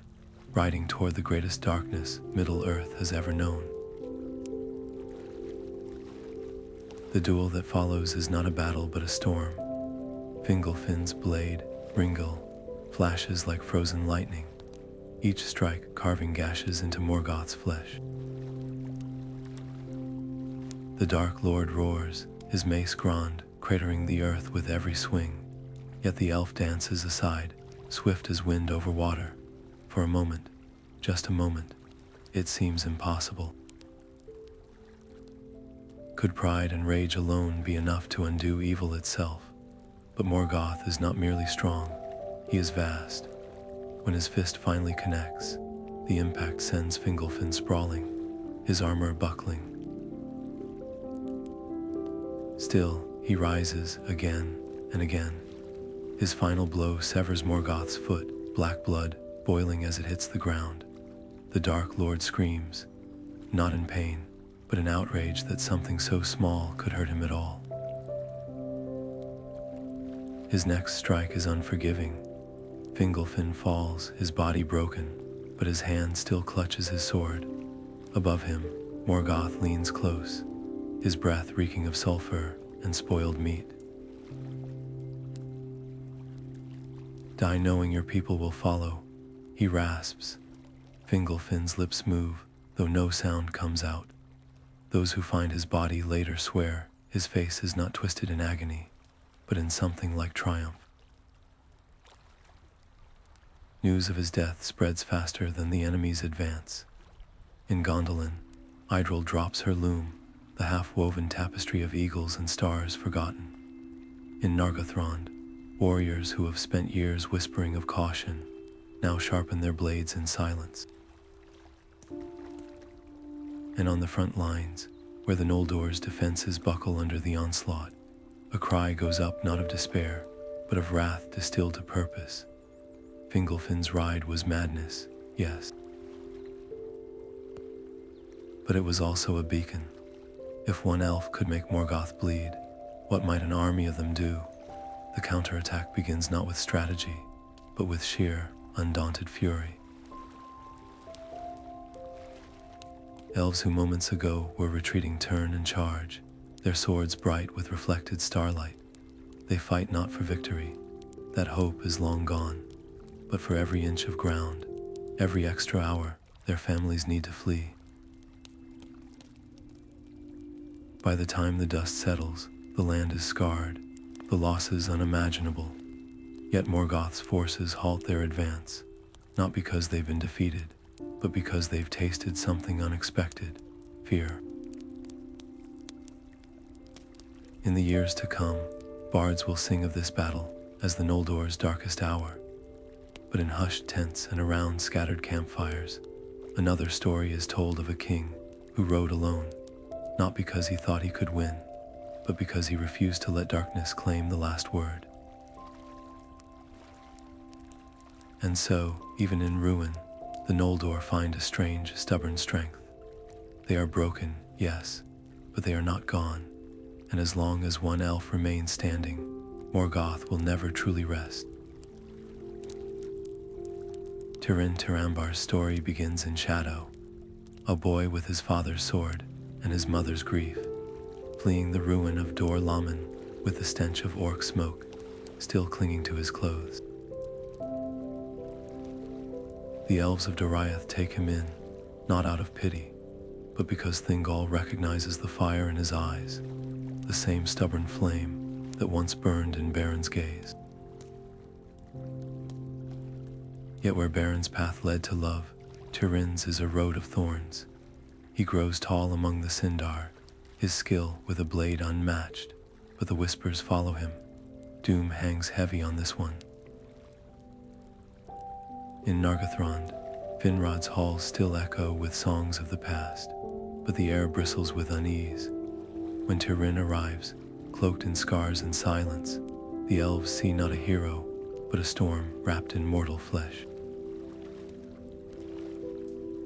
riding toward the greatest darkness Middle-earth has ever known. The duel that follows is not a battle but a storm. Fingelfin's blade, Ringel, flashes like frozen lightning, each strike carving gashes into Morgoth's flesh. The Dark Lord roars, his mace grand, cratering the earth with every swing, yet the elf dances aside, swift as wind over water. For a moment, just a moment, it seems impossible. Could pride and rage alone be enough to undo evil itself? But Morgoth is not merely strong, he is vast. When his fist finally connects, the impact sends Fingelfin sprawling, his armor buckling. Still, he rises again and again. His final blow severs Morgoth's foot, black blood boiling as it hits the ground. The Dark Lord screams, not in pain, but in outrage that something so small could hurt him at all. His next strike is unforgiving. Fingelfin falls, his body broken, but his hand still clutches his sword. Above him, Morgoth leans close, his breath reeking of sulfur and spoiled meat. Die knowing your people will follow, he rasps. Fingelfin's lips move, though no sound comes out. Those who find his body later swear his face is not twisted in agony, but in something like triumph. News of his death spreads faster than the enemy's advance. In Gondolin, Idril drops her loom, the half-woven tapestry of eagles and stars forgotten. In Nargothrond, warriors who have spent years whispering of caution now sharpen their blades in silence. And on the front lines, where the Noldor's defenses buckle under the onslaught, a cry goes up not of despair, but of wrath distilled to purpose. Fingelfin's ride was madness, yes. But it was also a beacon. If one elf could make Morgoth bleed, what might an army of them do? The counterattack begins not with strategy, but with sheer, undaunted fury. Elves who moments ago were retreating turn and charge, their swords bright with reflected starlight. They fight not for victory, that hope is long gone, but for every inch of ground, every extra hour, their families need to flee. By the time the dust settles, the land is scarred, the losses unimaginable. Yet Morgoth's forces halt their advance, not because they've been defeated, but because they've tasted something unexpected, fear. In the years to come, bards will sing of this battle as the Noldor's darkest hour. But in hushed tents and around scattered campfires, Another story is told of a king who rode alone, not because he thought he could win, but because he refused to let darkness claim the last word. And so, even in ruin, the Noldor find a strange, stubborn strength. They are broken, yes, but they are not gone, and as long as one elf remains standing, Morgoth will never truly rest. Tirambar's story begins in shadow, a boy with his father's sword and his mother's grief, fleeing the ruin of Dor Laman with the stench of orc smoke still clinging to his clothes. The elves of Doriath take him in, not out of pity, but because Thingol recognizes the fire in his eyes, the same stubborn flame that once burned in Baron's gaze. Yet where Baron's path led to love, Tirin's is a road of thorns. He grows tall among the Sindar, his skill with a blade unmatched, but the whispers follow him. Doom hangs heavy on this one. In Nargothrond, Finrod's halls still echo with songs of the past, but the air bristles with unease. When Tirin arrives, cloaked in scars and silence, the elves see not a hero, but a storm wrapped in mortal flesh.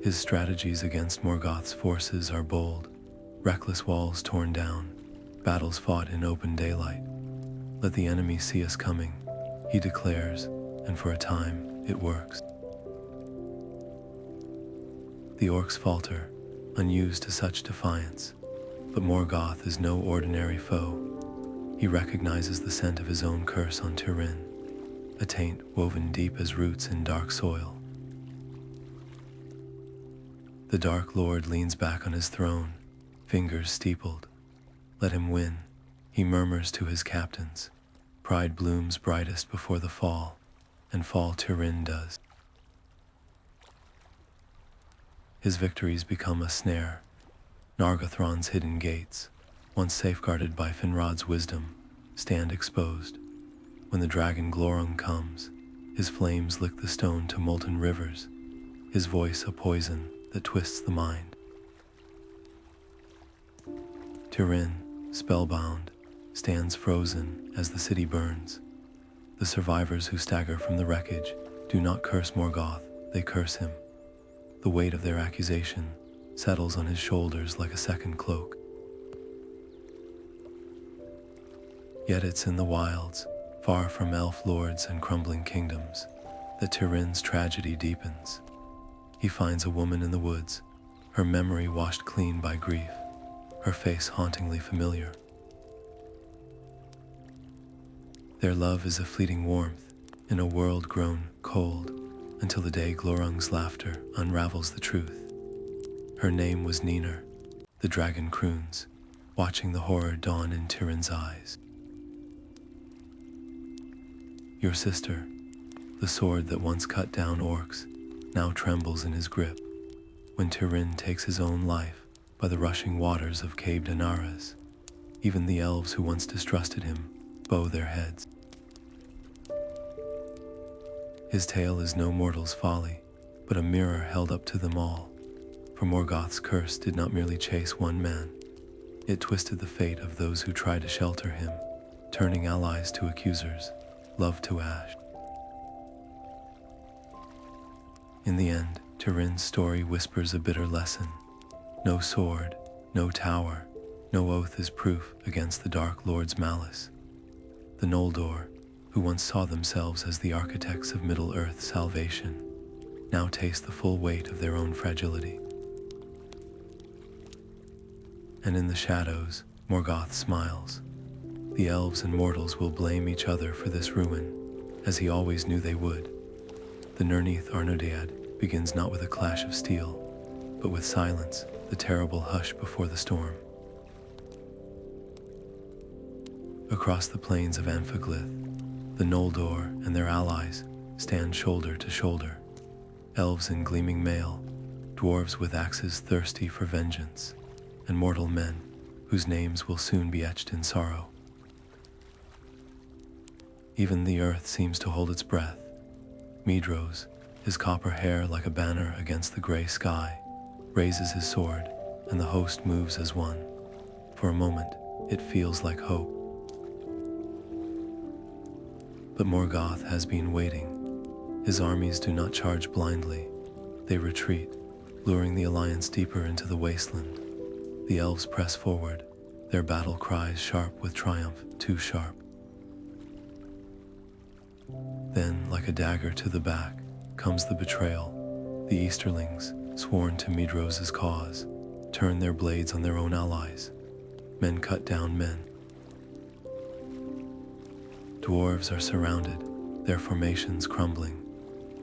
His strategies against Morgoth's forces are bold, reckless walls torn down, battles fought in open daylight. Let the enemy see us coming, he declares, and for a time, it works. The orcs falter, unused to such defiance, but Morgoth is no ordinary foe. He recognizes the scent of his own curse on Tirin, a taint woven deep as roots in dark soil. The Dark Lord leans back on his throne, fingers steepled. Let him win, he murmurs to his captains. Pride blooms brightest before the fall, and fall Tirin does. His victories become a snare. Nargothrond's hidden gates, once safeguarded by Finrod's wisdom, stand exposed. When the dragon Glorung comes, his flames lick the stone to molten rivers, his voice a poison that twists the mind. Tirin, spellbound, stands frozen as the city burns. The survivors who stagger from the wreckage do not curse Morgoth, they curse him. The weight of their accusation settles on his shoulders like a second cloak. Yet it's in the wilds, far from elf lords and crumbling kingdoms, that Tirin's tragedy deepens. He finds a woman in the woods, her memory washed clean by grief, her face hauntingly familiar. Their love is a fleeting warmth in a world grown cold, until the day Glorung's laughter unravels the truth. Her name was Niner, the dragon croons, watching the horror dawn in Tirin's eyes. Your sister, the sword that once cut down orcs, now trembles in his grip, when Tirin takes his own life by the rushing waters of Cave Danaras. Even the elves who once distrusted him bow their heads. His tale is no mortal's folly, but a mirror held up to them all. For Morgoth's curse did not merely chase one man, it twisted the fate of those who tried to shelter him, turning allies to accusers, love to ash. In the end, Tirin's story whispers a bitter lesson. No sword, no tower, no oath is proof against the Dark Lord's malice. The Noldor, who once saw themselves as the architects of Middle-earth's salvation, now taste the full weight of their own fragility. And in the shadows, Morgoth smiles. The elves and mortals will blame each other for this ruin, as he always knew they would. The Nirneath Arnodead begins not with a clash of steel, but with silence, the terrible hush before the storm. Across the plains of Anfaglith, the Noldor and their allies stand shoulder to shoulder, elves in gleaming mail, dwarves with axes thirsty for vengeance, and mortal men whose names will soon be etched in sorrow. Even the earth seems to hold its breath. Medros, his copper hair like a banner against the gray sky, raises his sword, and the host moves as one. For a moment, it feels like hope. But Morgoth has been waiting. His armies do not charge blindly. They retreat, luring the alliance deeper into the wasteland. The elves press forward, their battle cries sharp with triumph, too sharp. Then, like a dagger to the back, comes the betrayal. The Easterlings, sworn to Medros' cause, turn their blades on their own allies. Men cut down men. Dwarves are surrounded, their formations crumbling.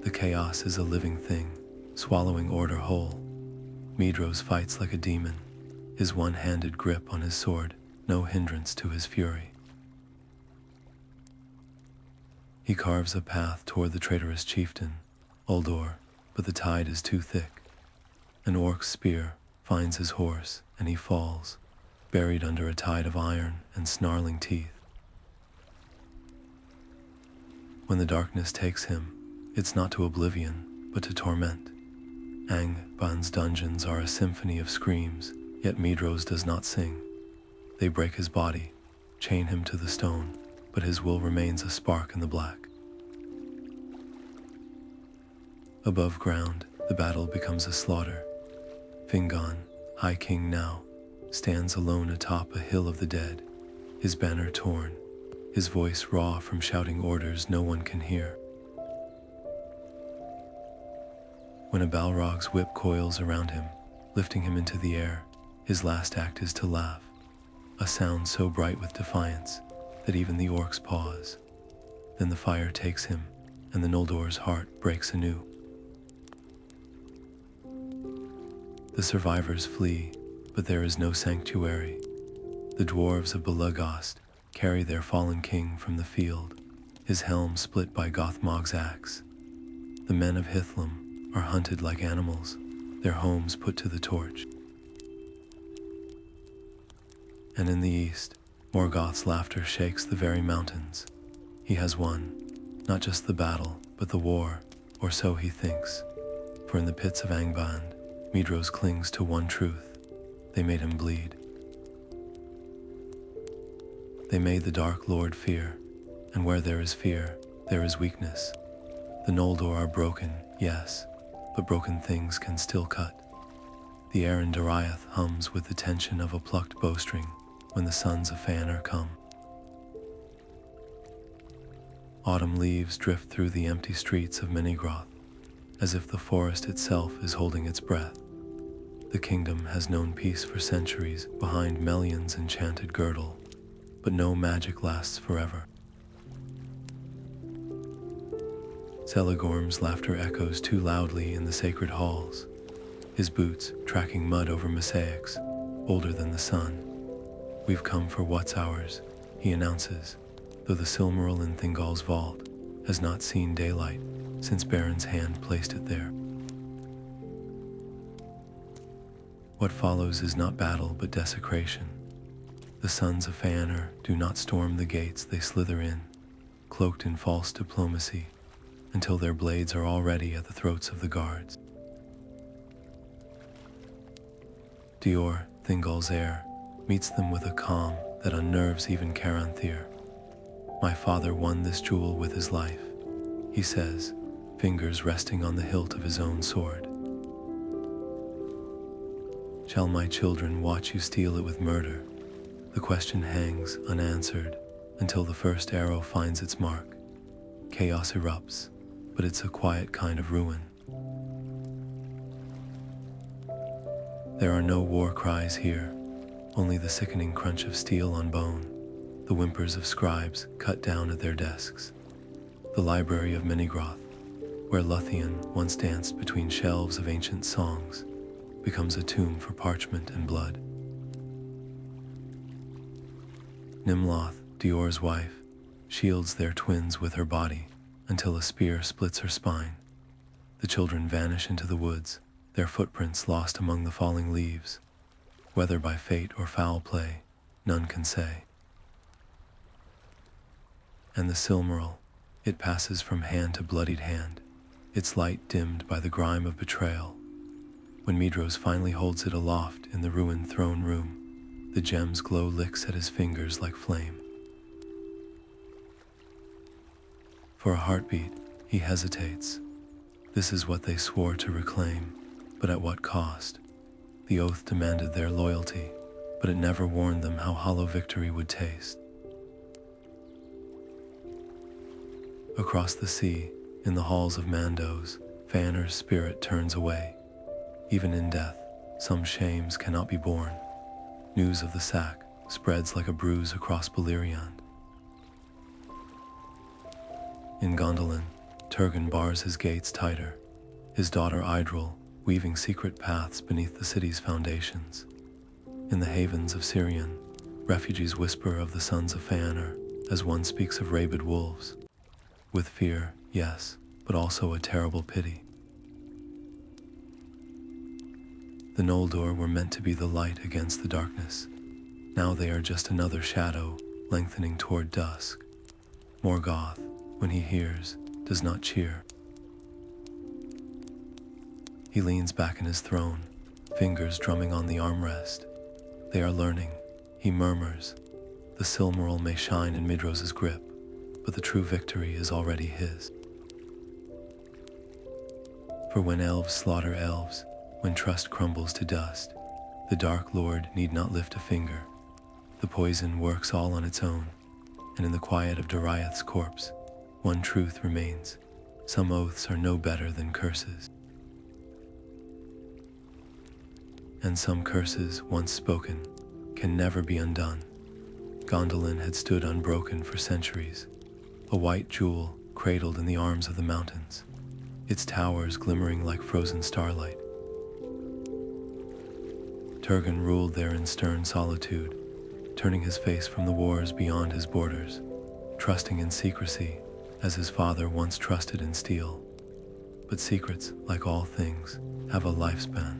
The chaos is a living thing, swallowing order whole. Medros fights like a demon, his one-handed grip on his sword, no hindrance to his fury. He carves a path toward the traitorous chieftain, Noldor, but the tide is too thick. An orc's spear finds his horse, and he falls, buried under a tide of iron and snarling teeth. When the darkness takes him, it's not to oblivion, but to torment. Angban's dungeons are a symphony of screams, yet Medros does not sing. They break his body, chain him to the stone, but his will remains a spark in the black. Above ground, the battle becomes a slaughter. Fingon, High King now, stands alone atop a hill of the dead, his banner torn, his voice raw from shouting orders no one can hear. When a Balrog's whip coils around him, lifting him into the air, his last act is to laugh, a sound so bright with defiance that even the orcs pause. Then the fire takes him, and the Noldor's heart breaks anew. The survivors flee, but there is no sanctuary. The dwarves of Belugost carry their fallen king from the field, his helm split by Gothmog's axe. The men of Hithlum are hunted like animals, their homes put to the torch. And in the east, Morgoth's laughter shakes the very mountains. He has won, not just the battle, but the war, or so he thinks. For in the pits of Angband, Medros clings to one truth: they made him bleed. They made the Dark Lord fear, and where there is fear, there is weakness. The Noldor are broken, yes, but broken things can still cut. The air in Dariath hums with the tension of a plucked bowstring when the sons of Fëanor come. Autumn leaves drift through the empty streets of Menigroth, as if the forest itself is holding its breath. The kingdom has known peace for centuries behind Melion's enchanted girdle, but no magic lasts forever. Celegorm's laughter echoes too loudly in the sacred halls, his boots tracking mud over mosaics, older than the sun. We've come for what's ours, he announces, though the Silmaril in Thingol's vault has not seen daylight since Baron's hand placed it there. What follows is not battle but desecration. The sons of Fëanor do not storm the gates they slither in, cloaked in false diplomacy, until their blades are already at the throats of the guards. Dior, Thingol's heir, meets them with a calm that unnerves even Caranthir. My father won this jewel with his life, he says, fingers resting on the hilt of his own sword. Shall my children watch you steal it with murder? The question hangs unanswered until the first arrow finds its mark. Chaos erupts, but it's a quiet kind of ruin. There are no war cries here, only the sickening crunch of steel on bone, the whimpers of scribes cut down at their desks. The library of Menigroth, where Luthien once danced between shelves of ancient songs, becomes a tomb for parchment and blood. Nimloth, Dior's wife, shields their twins with her body until a spear splits her spine. The children vanish into the woods, their footprints lost among the falling leaves. Whether by fate or foul play, none can say. And the Silmaril, it passes from hand to bloodied hand. its light dimmed by the grime of betrayal. When Medros finally holds it aloft in the ruined throne room, the gem's glow licks at his fingers like flame. For a heartbeat, he hesitates. This is what they swore to reclaim, but at what cost? The oath demanded their loyalty, but it never warned them how hollow victory would taste. Across the sea, in the halls of Mandos, Fëanor's spirit turns away. Even in death, some shames cannot be borne. News of the sack spreads like a bruise across Beleriand. In Gondolin, Turgon bars his gates tighter, his daughter Idril weaving secret paths beneath the city's foundations. In the havens of Sirion, refugees whisper of the sons of Fëanor as one speaks of rabid wolves. With fear, yes, but also a terrible pity. The Noldor were meant to be the light against the darkness. Now they are just another shadow lengthening toward dusk. Morgoth, when he hears, does not cheer. He leans back in his throne, fingers drumming on the armrest. They are learning, he murmurs. The Silmaril may shine in Medros' grip, but the true victory is already his. For when elves slaughter elves, when trust crumbles to dust, the Dark Lord need not lift a finger. The poison works all on its own, and in the quiet of Doriath's corpse, one truth remains. Some oaths are no better than curses. And some curses, once spoken, can never be undone. Gondolin had stood unbroken for centuries, a white jewel cradled in the arms of the mountains, its towers glimmering like frozen starlight. Turgon ruled there in stern solitude, turning his face from the wars beyond his borders, trusting in secrecy as his father once trusted in steel. But secrets, like all things, have a lifespan.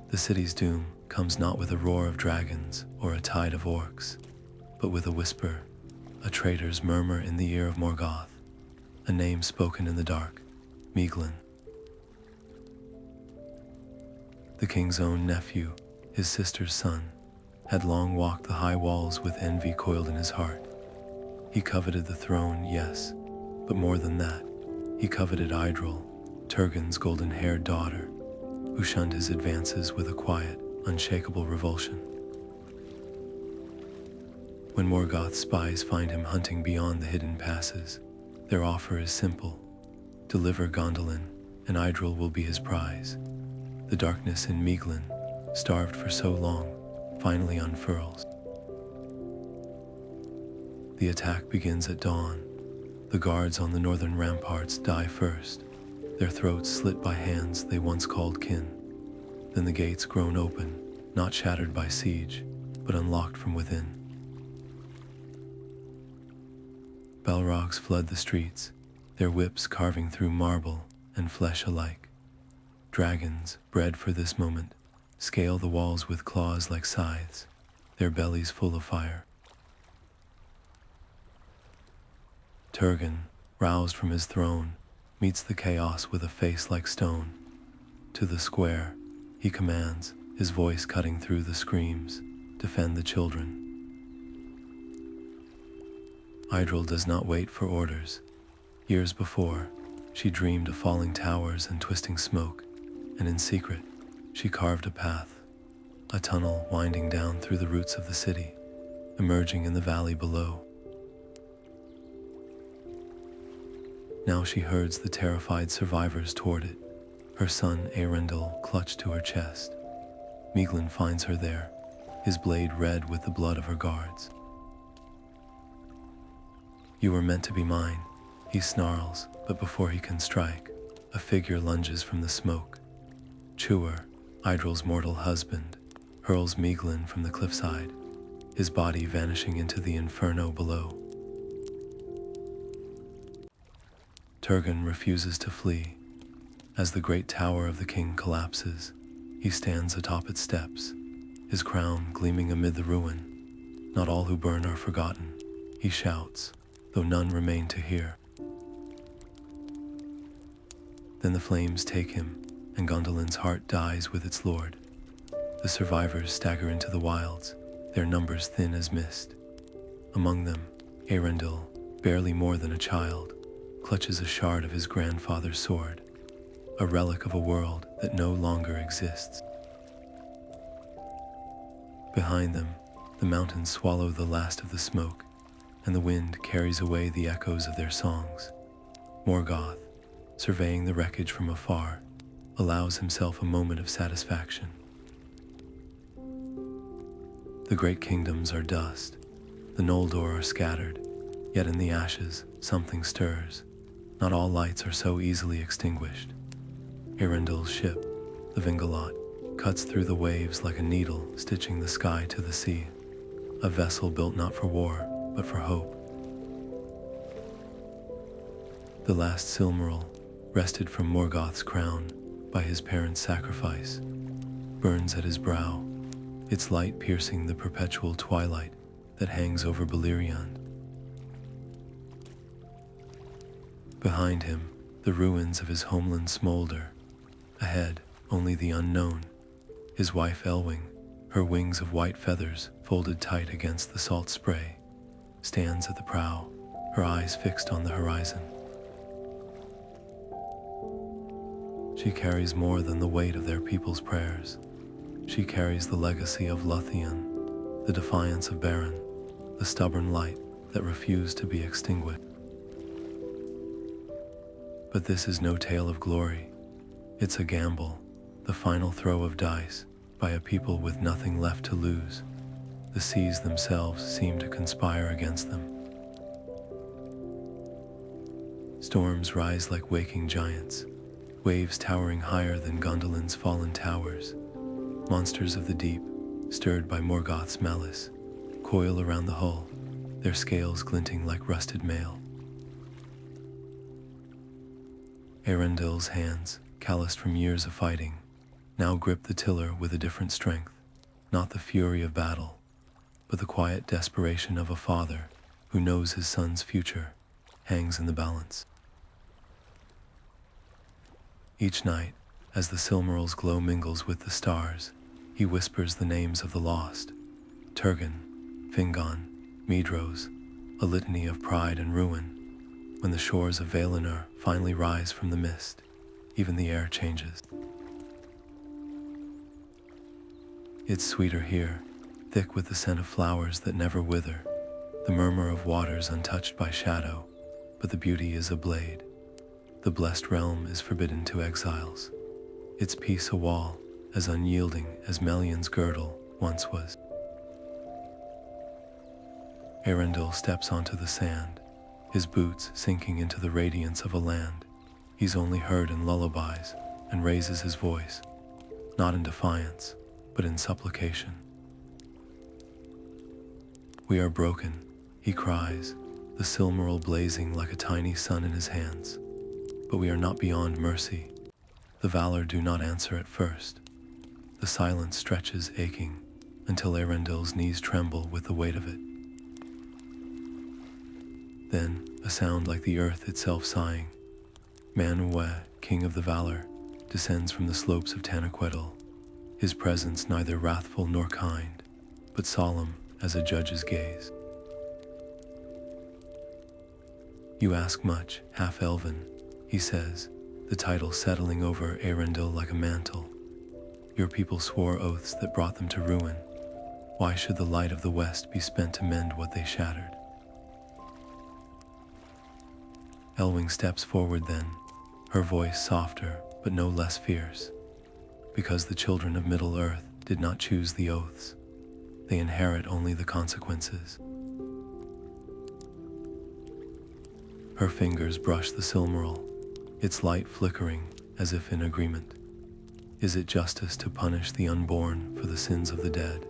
The city's doom comes not with a roar of dragons or a tide of orcs, but with a whisper, a traitor's murmur in the ear of Morgoth, a name spoken in the dark, Meiglin. The king's own nephew, his sister's son, had long walked the high walls with envy coiled in his heart. He coveted the throne, yes, but more than that, he coveted Idril, Turgon's golden-haired daughter, who shunned his advances with a quiet, unshakable revulsion. When Morgoth's spies find him hunting beyond the hidden passes, their offer is simple. Deliver Gondolin, and Idril will be his prize. The darkness in Meiglin, starved for so long, finally unfurls. The attack begins at dawn. The guards on the northern ramparts die first, their throats slit by hands they once called kin. Then the gates groan open, not shattered by siege, but unlocked from within. Balrogs flood the streets, their whips carving through marble and flesh alike. Dragons, bred for this moment, scale the walls with claws like scythes, their bellies full of fire. Turgon, roused from his throne, meets the chaos with a face like stone. To the square, he commands, his voice cutting through the screams, defend the children. Idril does not wait for orders. Years before, she dreamed of falling towers and twisting smoke, and in secret, she carved a path, a tunnel winding down through the roots of the city, emerging in the valley below. Now she herds the terrified survivors toward it, her son Arundel clutched to her chest. Meiglin finds her there, his blade red with the blood of her guards. You were meant to be mine, he snarls, but before he can strike, a figure lunges from the smoke. Chewer, Idril's mortal husband, hurls Meiglin from the cliffside, his body vanishing into the inferno below. Turgon refuses to flee. As the great tower of the king collapses, he stands atop its steps, his crown gleaming amid the ruin. Not all who burn are forgotten, he shouts, though none remain to hear. Then the flames take him, and Gondolin's heart dies with its lord. The survivors stagger into the wilds, their numbers thin as mist. Among them, Eärendil, barely more than a child, clutches a shard of his grandfather's sword, a relic of a world that no longer exists. Behind them, the mountains swallow the last of the smoke, and the wind carries away the echoes of their songs. Morgoth, surveying the wreckage from afar, allows himself a moment of satisfaction. The great kingdoms are dust, the Noldor are scattered, yet in the ashes something stirs. Not all lights are so easily extinguished. Eärendil's ship, the Fingolfin, cuts through the waves like a needle stitching the sky to the sea, a vessel built not for war, but for hope. The last Silmaril, wrested from Morgoth's crown by his parents' sacrifice, burns at his brow, its light piercing the perpetual twilight that hangs over Beleriand. Behind him, the ruins of his homeland smolder. Ahead, only the unknown. His wife Elwing, her wings of white feathers folded tight against the salt spray, stands at the prow, her eyes fixed on the horizon. She carries more than the weight of their people's prayers. She carries the legacy of Lothian, the defiance of Beren, the stubborn light that refused to be extinguished. But this is no tale of glory. It's a gamble, the final throw of dice, by a people with nothing left to lose. The seas themselves seem to conspire against them. Storms rise like waking giants, waves towering higher than Gondolin's fallen towers. Monsters of the deep, stirred by Morgoth's malice, coil around the hull, their scales glinting like rusted mail. Eärendil's hands, calloused from years of fighting, now grip the tiller with a different strength, not the fury of battle, but the quiet desperation of a father who knows his son's future hangs in the balance. Each night, as the Silmaril's glow mingles with the stars, he whispers the names of the lost: Turgon, Fingon, Medros, a litany of pride and ruin. When the shores of Valinor finally rise from the mist, even the air changes. It's sweeter here, thick with the scent of flowers that never wither, the murmur of waters untouched by shadow, but the beauty is a blade. The blessed realm is forbidden to exiles, its peace a wall as unyielding as Melion's girdle once was. Eärendil steps onto the sand, his boots sinking into the radiance of a land he's only heard in lullabies, and raises his voice, not in defiance, but in supplication. We are broken, he cries, the Silmaril blazing like a tiny sun in his hands. But we are not beyond mercy. The Valar do not answer at first. The silence stretches aching until Eärendil's knees tremble with the weight of it. Then, a sound like the earth itself sighing. Manwë, king of the Valar, descends from the slopes of Tanaquedel, his presence neither wrathful nor kind, but solemn as a judge's gaze. You ask much, half-elven, he says, the title settling over Eärendil like a mantle. Your people swore oaths that brought them to ruin. Why should the light of the West be spent to mend what they shattered? Elwing steps forward then, her voice softer but no less fierce. Because the children of Middle-earth did not choose the oaths, they inherit only the consequences. Her fingers brush the Silmaril, its light flickering as if in agreement. Is it justice to punish the unborn for the sins of the dead?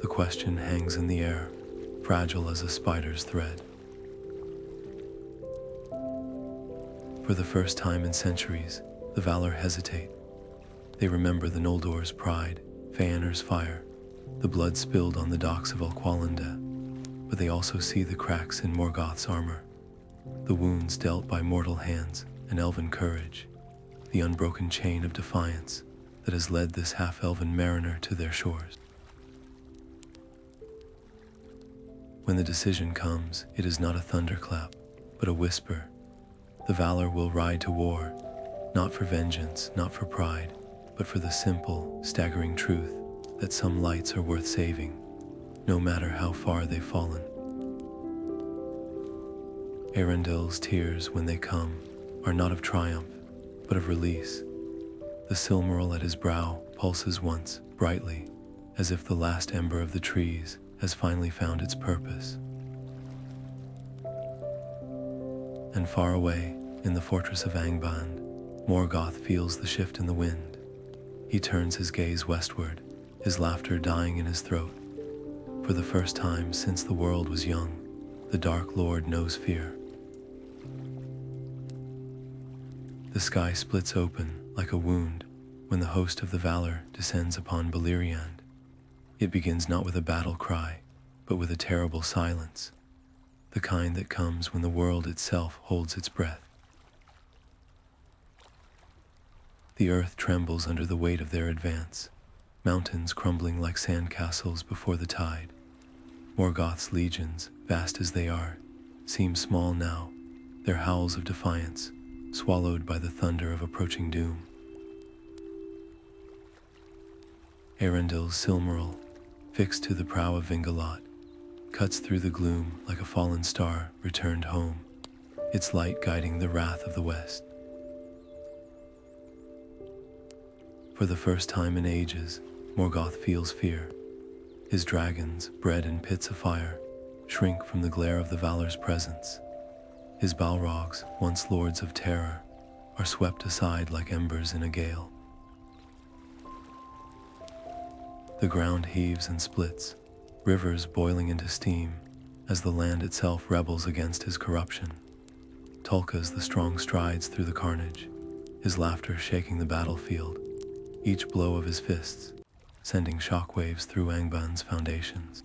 The question hangs in the air, fragile as a spider's thread. For the first time in centuries, the Valar hesitate. They remember the Noldor's pride, Fëanor's fire, the blood spilled on the docks of Alqualondë, but they also see the cracks in Morgoth's armor, the wounds dealt by mortal hands and elven courage. the unbroken chain of defiance that has led this half-elven mariner to their shores. When the decision comes, it is not a thunderclap, but a whisper. The Valor will ride to war, not for vengeance, not for pride, but for the simple, staggering truth that some lights are worth saving, no matter how far they've fallen. Eärendil's tears, when they come, are not of triumph, but of release. The Silmaril at his brow pulses once, brightly, as if the last ember of the trees has finally found its purpose. And far away, in the fortress of Angband, Morgoth feels the shift in the wind. He turns his gaze westward, his laughter dying in his throat. For the first time since the world was young, the Dark Lord knows fear. The sky splits open like a wound when the host of the Valor descends upon Beleriand. It begins not with a battle cry, but with a terrible silence, the kind that comes when the world itself holds its breath. The earth trembles under the weight of their advance, mountains crumbling like sandcastles before the tide. Morgoth's legions, vast as they are, seem small now, their howls of defiance swallowed by the thunder of approaching doom. Eärendil's Silmaril, fixed to the prow of Vingolot, cuts through the gloom like a fallen star returned home, its light guiding the wrath of the west. For the first time in ages, Morgoth feels fear. His dragons, bred in pits of fire, shrink from the glare of the Valor's presence. His Balrogs, once lords of terror, are swept aside like embers in a gale. The ground heaves and splits, rivers boiling into steam, as the land itself rebels against his corruption. Tulkas the Strong strides through the carnage, his laughter shaking the battlefield, each blow of his fists sending shockwaves through Angband's foundations.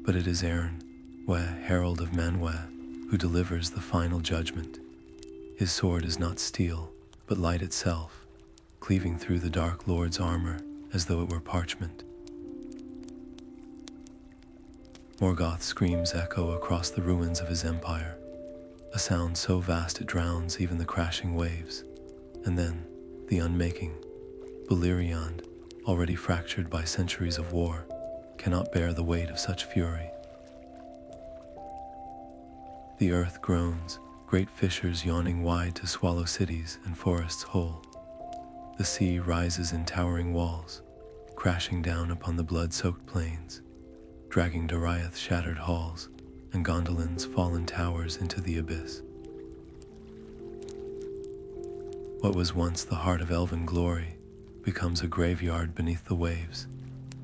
But it is Eren, herald of Manwë, who delivers the final judgment. His sword is not steel, but light itself, cleaving through the Dark Lord's armor as though it were parchment. Morgoth's screams echo across the ruins of his empire, a sound so vast it drowns even the crashing waves. And then, the unmaking, Beleriand, already fractured by centuries of war, cannot bear the weight of such fury. The earth groans, great fissures yawning wide to swallow cities and forests whole. The sea rises in towering walls, crashing down upon the blood-soaked plains, dragging Doriath's shattered halls and Gondolin's fallen towers into the abyss. What was once the heart of elven glory becomes a graveyard beneath the waves,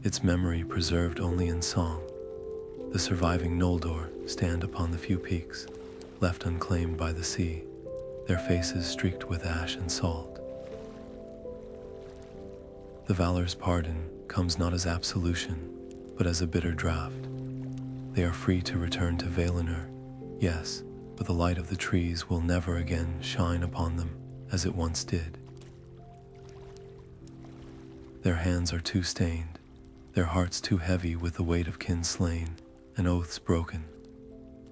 its memory preserved only in song. The surviving Noldor stand upon the few peaks, left unclaimed by the sea, their faces streaked with ash and salt. The Valor's pardon comes not as absolution, but as a bitter draught. They are free to return to Valinor, yes, but the light of the trees will never again shine upon them as it once did. Their hands are too stained, their hearts too heavy with the weight of kin slain and oaths broken.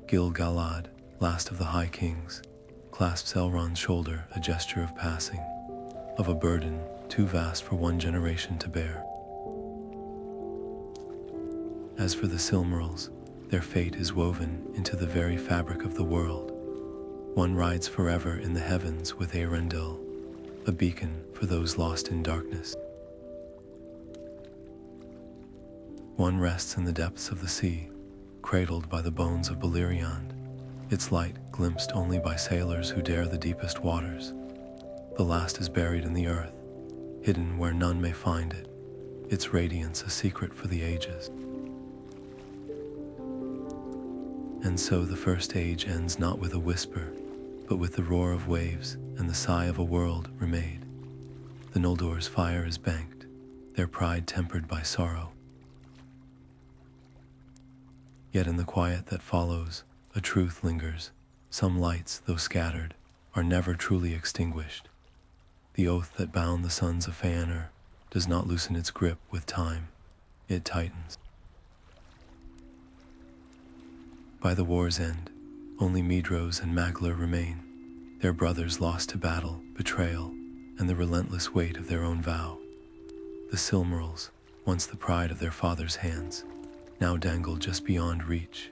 Gil-galad, last of the High Kings, clasps Elrond's shoulder, a gesture of passing, of a burden too vast for one generation to bear. As for the Silmarils, their fate is woven into the very fabric of the world. One rides forever in the heavens with Eärendil, a beacon for those lost in darkness. One rests in the depths of the sea, cradled by the bones of Beleriand, its light glimpsed only by sailors who dare the deepest waters. The last is buried in the earth, hidden where none may find it, its radiance a secret for the ages. And so the first age ends not with a whisper, but with the roar of waves and the sigh of a world remade. The Noldor's fire is banked, their pride tempered by sorrow. Yet in the quiet that follows, a truth lingers, some lights, though scattered, are never truly extinguished. The oath that bound the sons of Fëanor does not loosen its grip with time, it tightens. By the war's end, only Medros and Maglar remain, their brothers lost to battle, betrayal, and the relentless weight of their own vow. The Silmarils, once the pride of their father's hands, now dangle just beyond reach,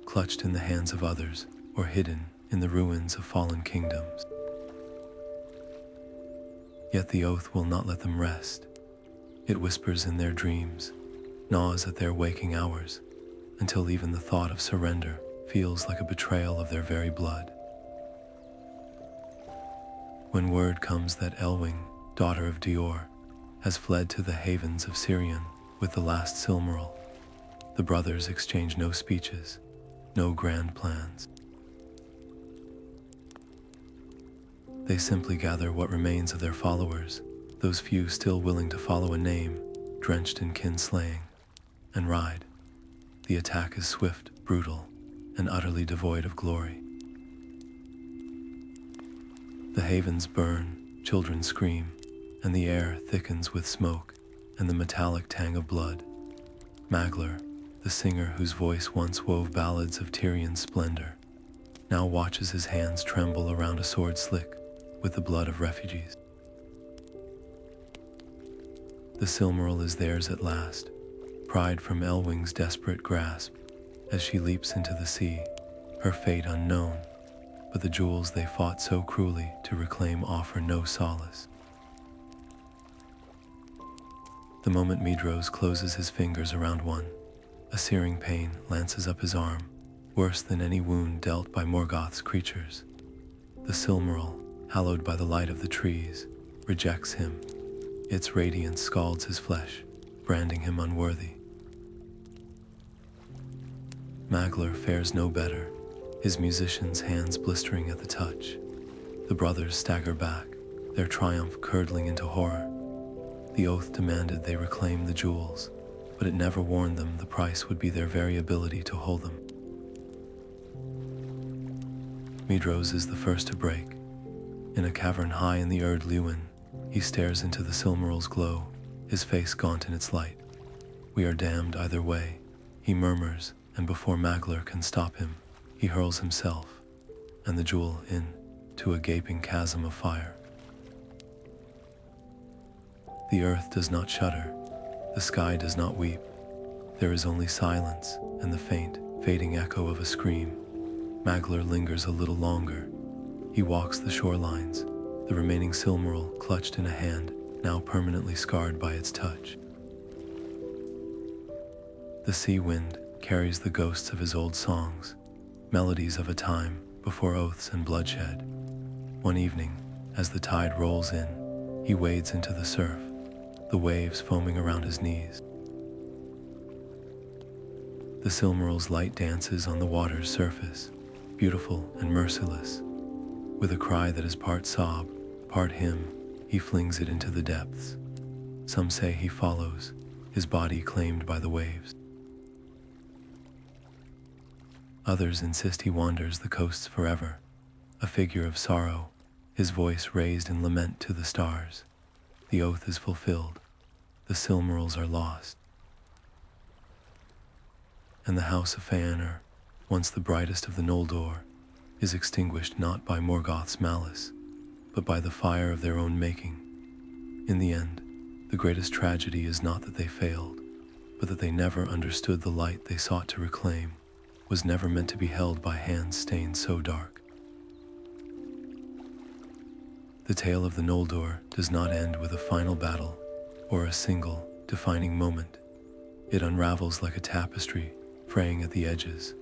clutched in the hands of others or hidden in the ruins of fallen kingdoms. Yet the oath will not let them rest. It whispers in their dreams, gnaws at their waking hours, until even the thought of surrender feels like a betrayal of their very blood. When word comes that Elwing, daughter of Dior, has fled to the havens of Sirion with the last Silmaril, the brothers exchange no speeches, no grand plans. They simply gather what remains of their followers, those few still willing to follow a name drenched in kinslaying, and ride. The attack is swift, brutal, and utterly devoid of glory. The havens burn, children scream, and the air thickens with smoke and the metallic tang of blood. Maglar, the singer whose voice once wove ballads of Tyrion's splendor, now watches his hands tremble around a sword slick with the blood of refugees. The Silmaril is theirs at last, pried from Elwing's desperate grasp as she leaps into the sea, her fate unknown, but the jewels they fought so cruelly to reclaim offer no solace. The moment Medros closes his fingers around one, a searing pain lances up his arm, worse than any wound dealt by Morgoth's creatures. The Silmaril, hallowed by the light of the trees, rejects him. Its radiance scalds his flesh, branding him unworthy. Maglar fares no better, his musician's hands blistering at the touch. The brothers stagger back, their triumph curdling into horror. The oath demanded they reclaim the jewels, but it never warned them the price would be their very ability to hold them. Medros is the first to break. In a cavern high in the Erd Luin, he stares into the Silmaril's glow, his face gaunt in its light. "We are damned either way," he murmurs, and before Maglar can stop him, he hurls himself and the jewel into a gaping chasm of fire. The earth does not shudder, the sky does not weep. There is only silence and the faint, fading echo of a scream. Maglar lingers a little longer. He walks the shorelines, the remaining Silmaril clutched in a hand, now permanently scarred by its touch. The sea wind carries the ghosts of his old songs, melodies of a time before oaths and bloodshed. One evening, as the tide rolls in, he wades into the surf, the waves foaming around his knees. The Silmaril's light dances on the water's surface, beautiful and merciless. With a cry that is part sob, part hymn, he flings it into the depths. Some say he follows, his body claimed by the waves. Others insist he wanders the coasts forever, a figure of sorrow, his voice raised in lament to the stars. The oath is fulfilled, the Silmarils are lost. And the house of Fëanor, once the brightest of the Noldor, is extinguished not by Morgoth's malice, but by the fire of their own making. In the end, the greatest tragedy is not that they failed, but that they never understood the light they sought to reclaim was never meant to be held by hands stained so dark. The tale of the Noldor does not end with a final battle or a single defining moment. It unravels like a tapestry, fraying at the edges,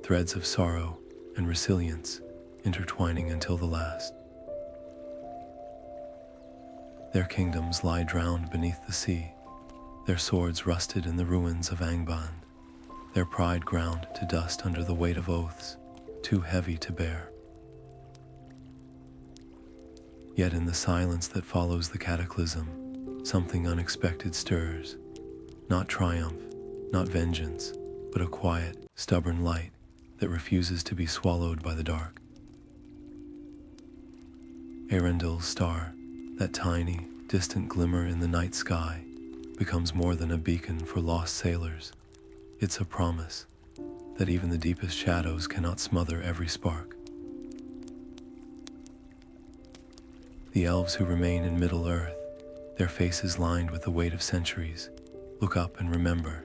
threads of sorrow and resilience intertwining until the last. Their kingdoms lie drowned beneath the sea, their swords rusted in the ruins of Angband, their pride ground to dust under the weight of oaths, too heavy to bear. Yet in the silence that follows the cataclysm, something unexpected stirs. Not triumph, not vengeance, but a quiet, stubborn light that refuses to be swallowed by the dark. Arundel's star, that tiny, distant glimmer in the night sky, becomes more than a beacon for lost sailors. It's a promise that even the deepest shadows cannot smother every spark. The elves who remain in Middle-earth, their faces lined with the weight of centuries, look up and remember,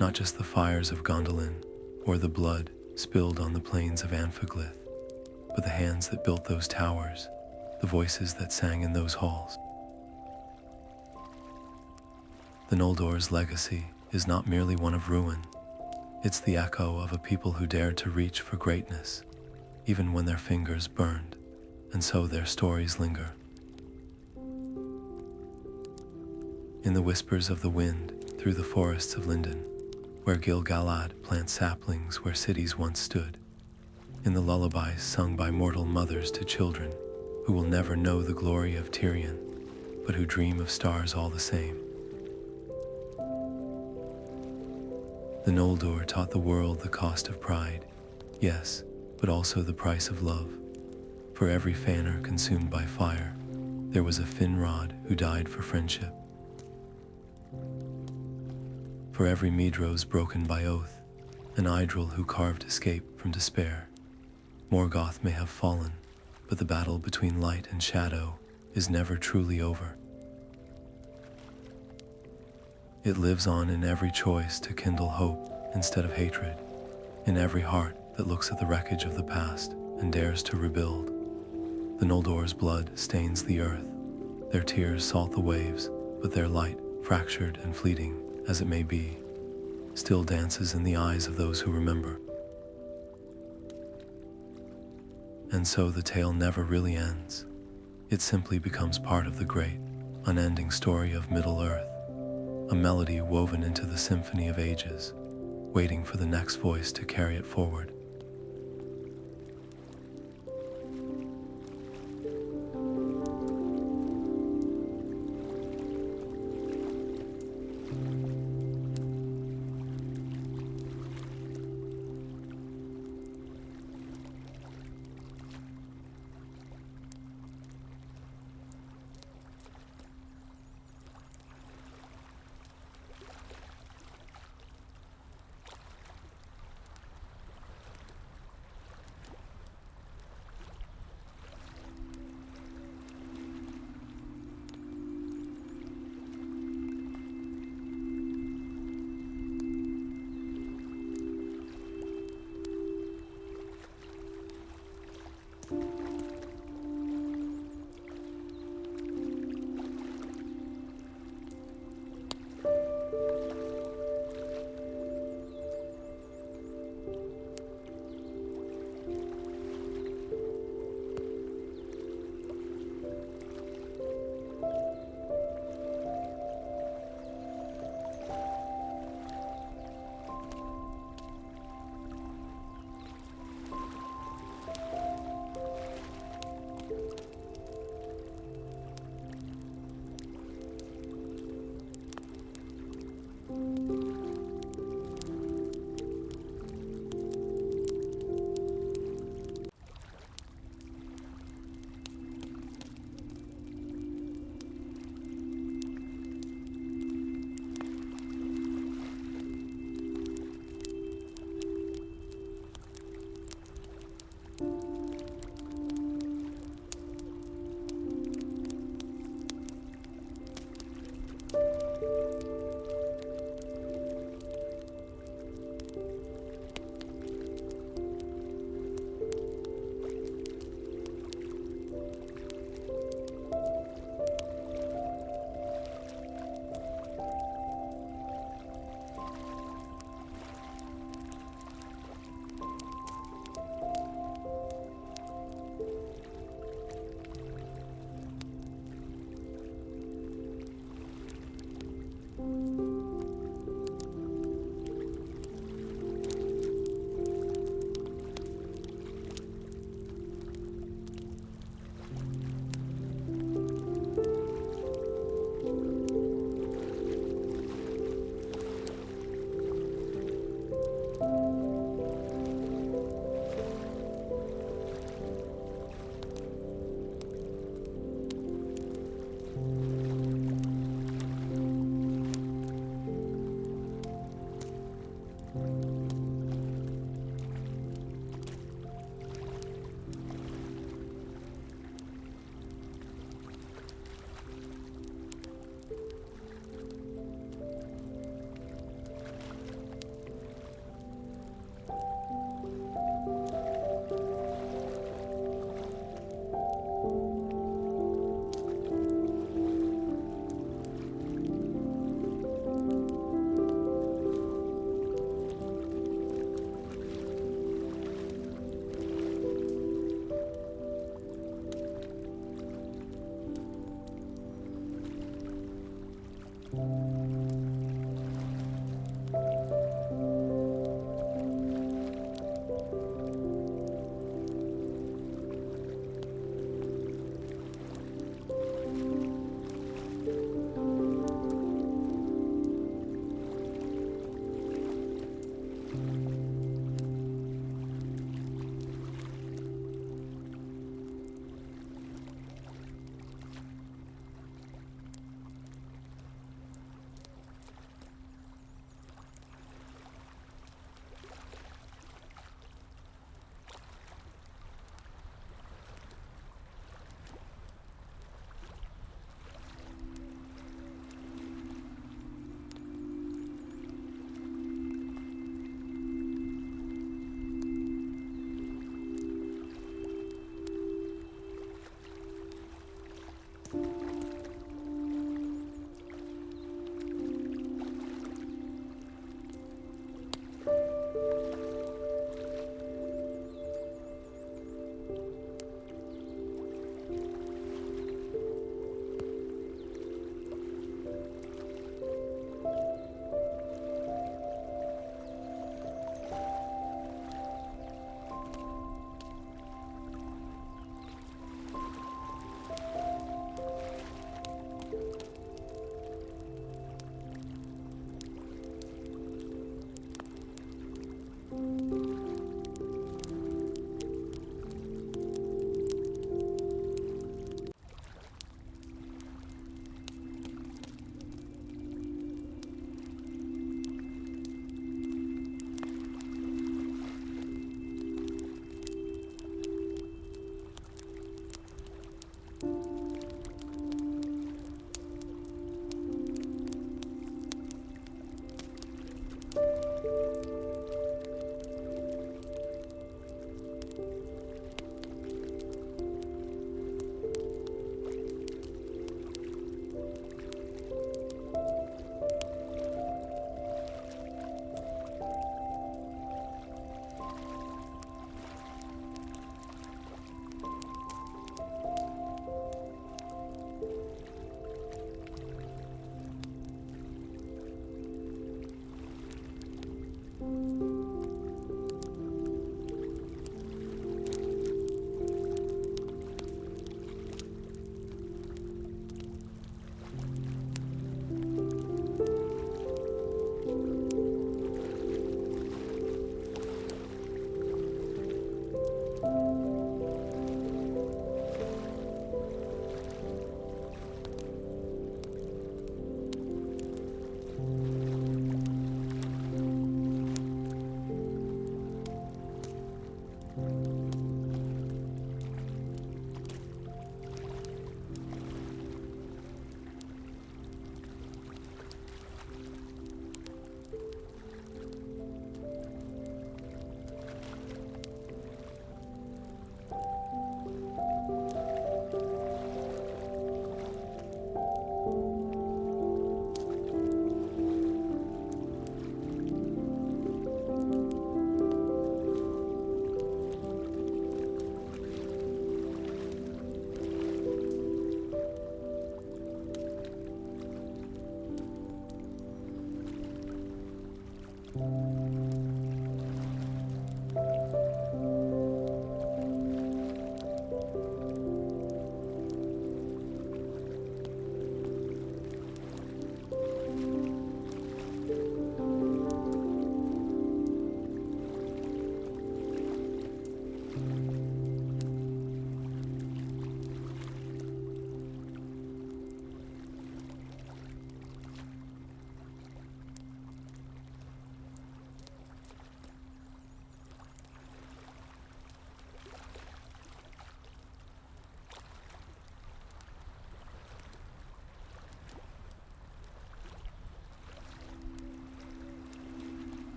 not just the fires of Gondolin or the blood spilled on the plains of Anfaglith, but the hands that built those towers, the voices that sang in those halls. The Noldor's legacy is not merely one of ruin. It's the echo of a people who dared to reach for greatness, even when their fingers burned, and so their stories linger. In the whispers of the wind, through the forests of Lindon, where Gil-galad plants saplings where cities once stood, in the lullabies sung by mortal mothers to children who will never know the glory of Tirion, but who dream of stars all the same. The Noldor taught the world the cost of pride, yes, but also the price of love. For every Fëanor consumed by fire, there was a Finrod who died for friendship. For every Medros broken by oath, an Idril who carved escape from despair. Morgoth may have fallen, but the battle between light and shadow is never truly over. It lives on in every choice to kindle hope instead of hatred, in every heart that looks at the wreckage of the past and dares to rebuild. The Noldor's blood stains the earth, their tears salt the waves, but their light, fractured and fleeting as it may be, still dances in the eyes of those who remember. And so the tale never really ends. It simply becomes part of the great, unending story of Middle-earth, a melody woven into the symphony of ages, waiting for the next voice to carry it forward.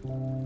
you.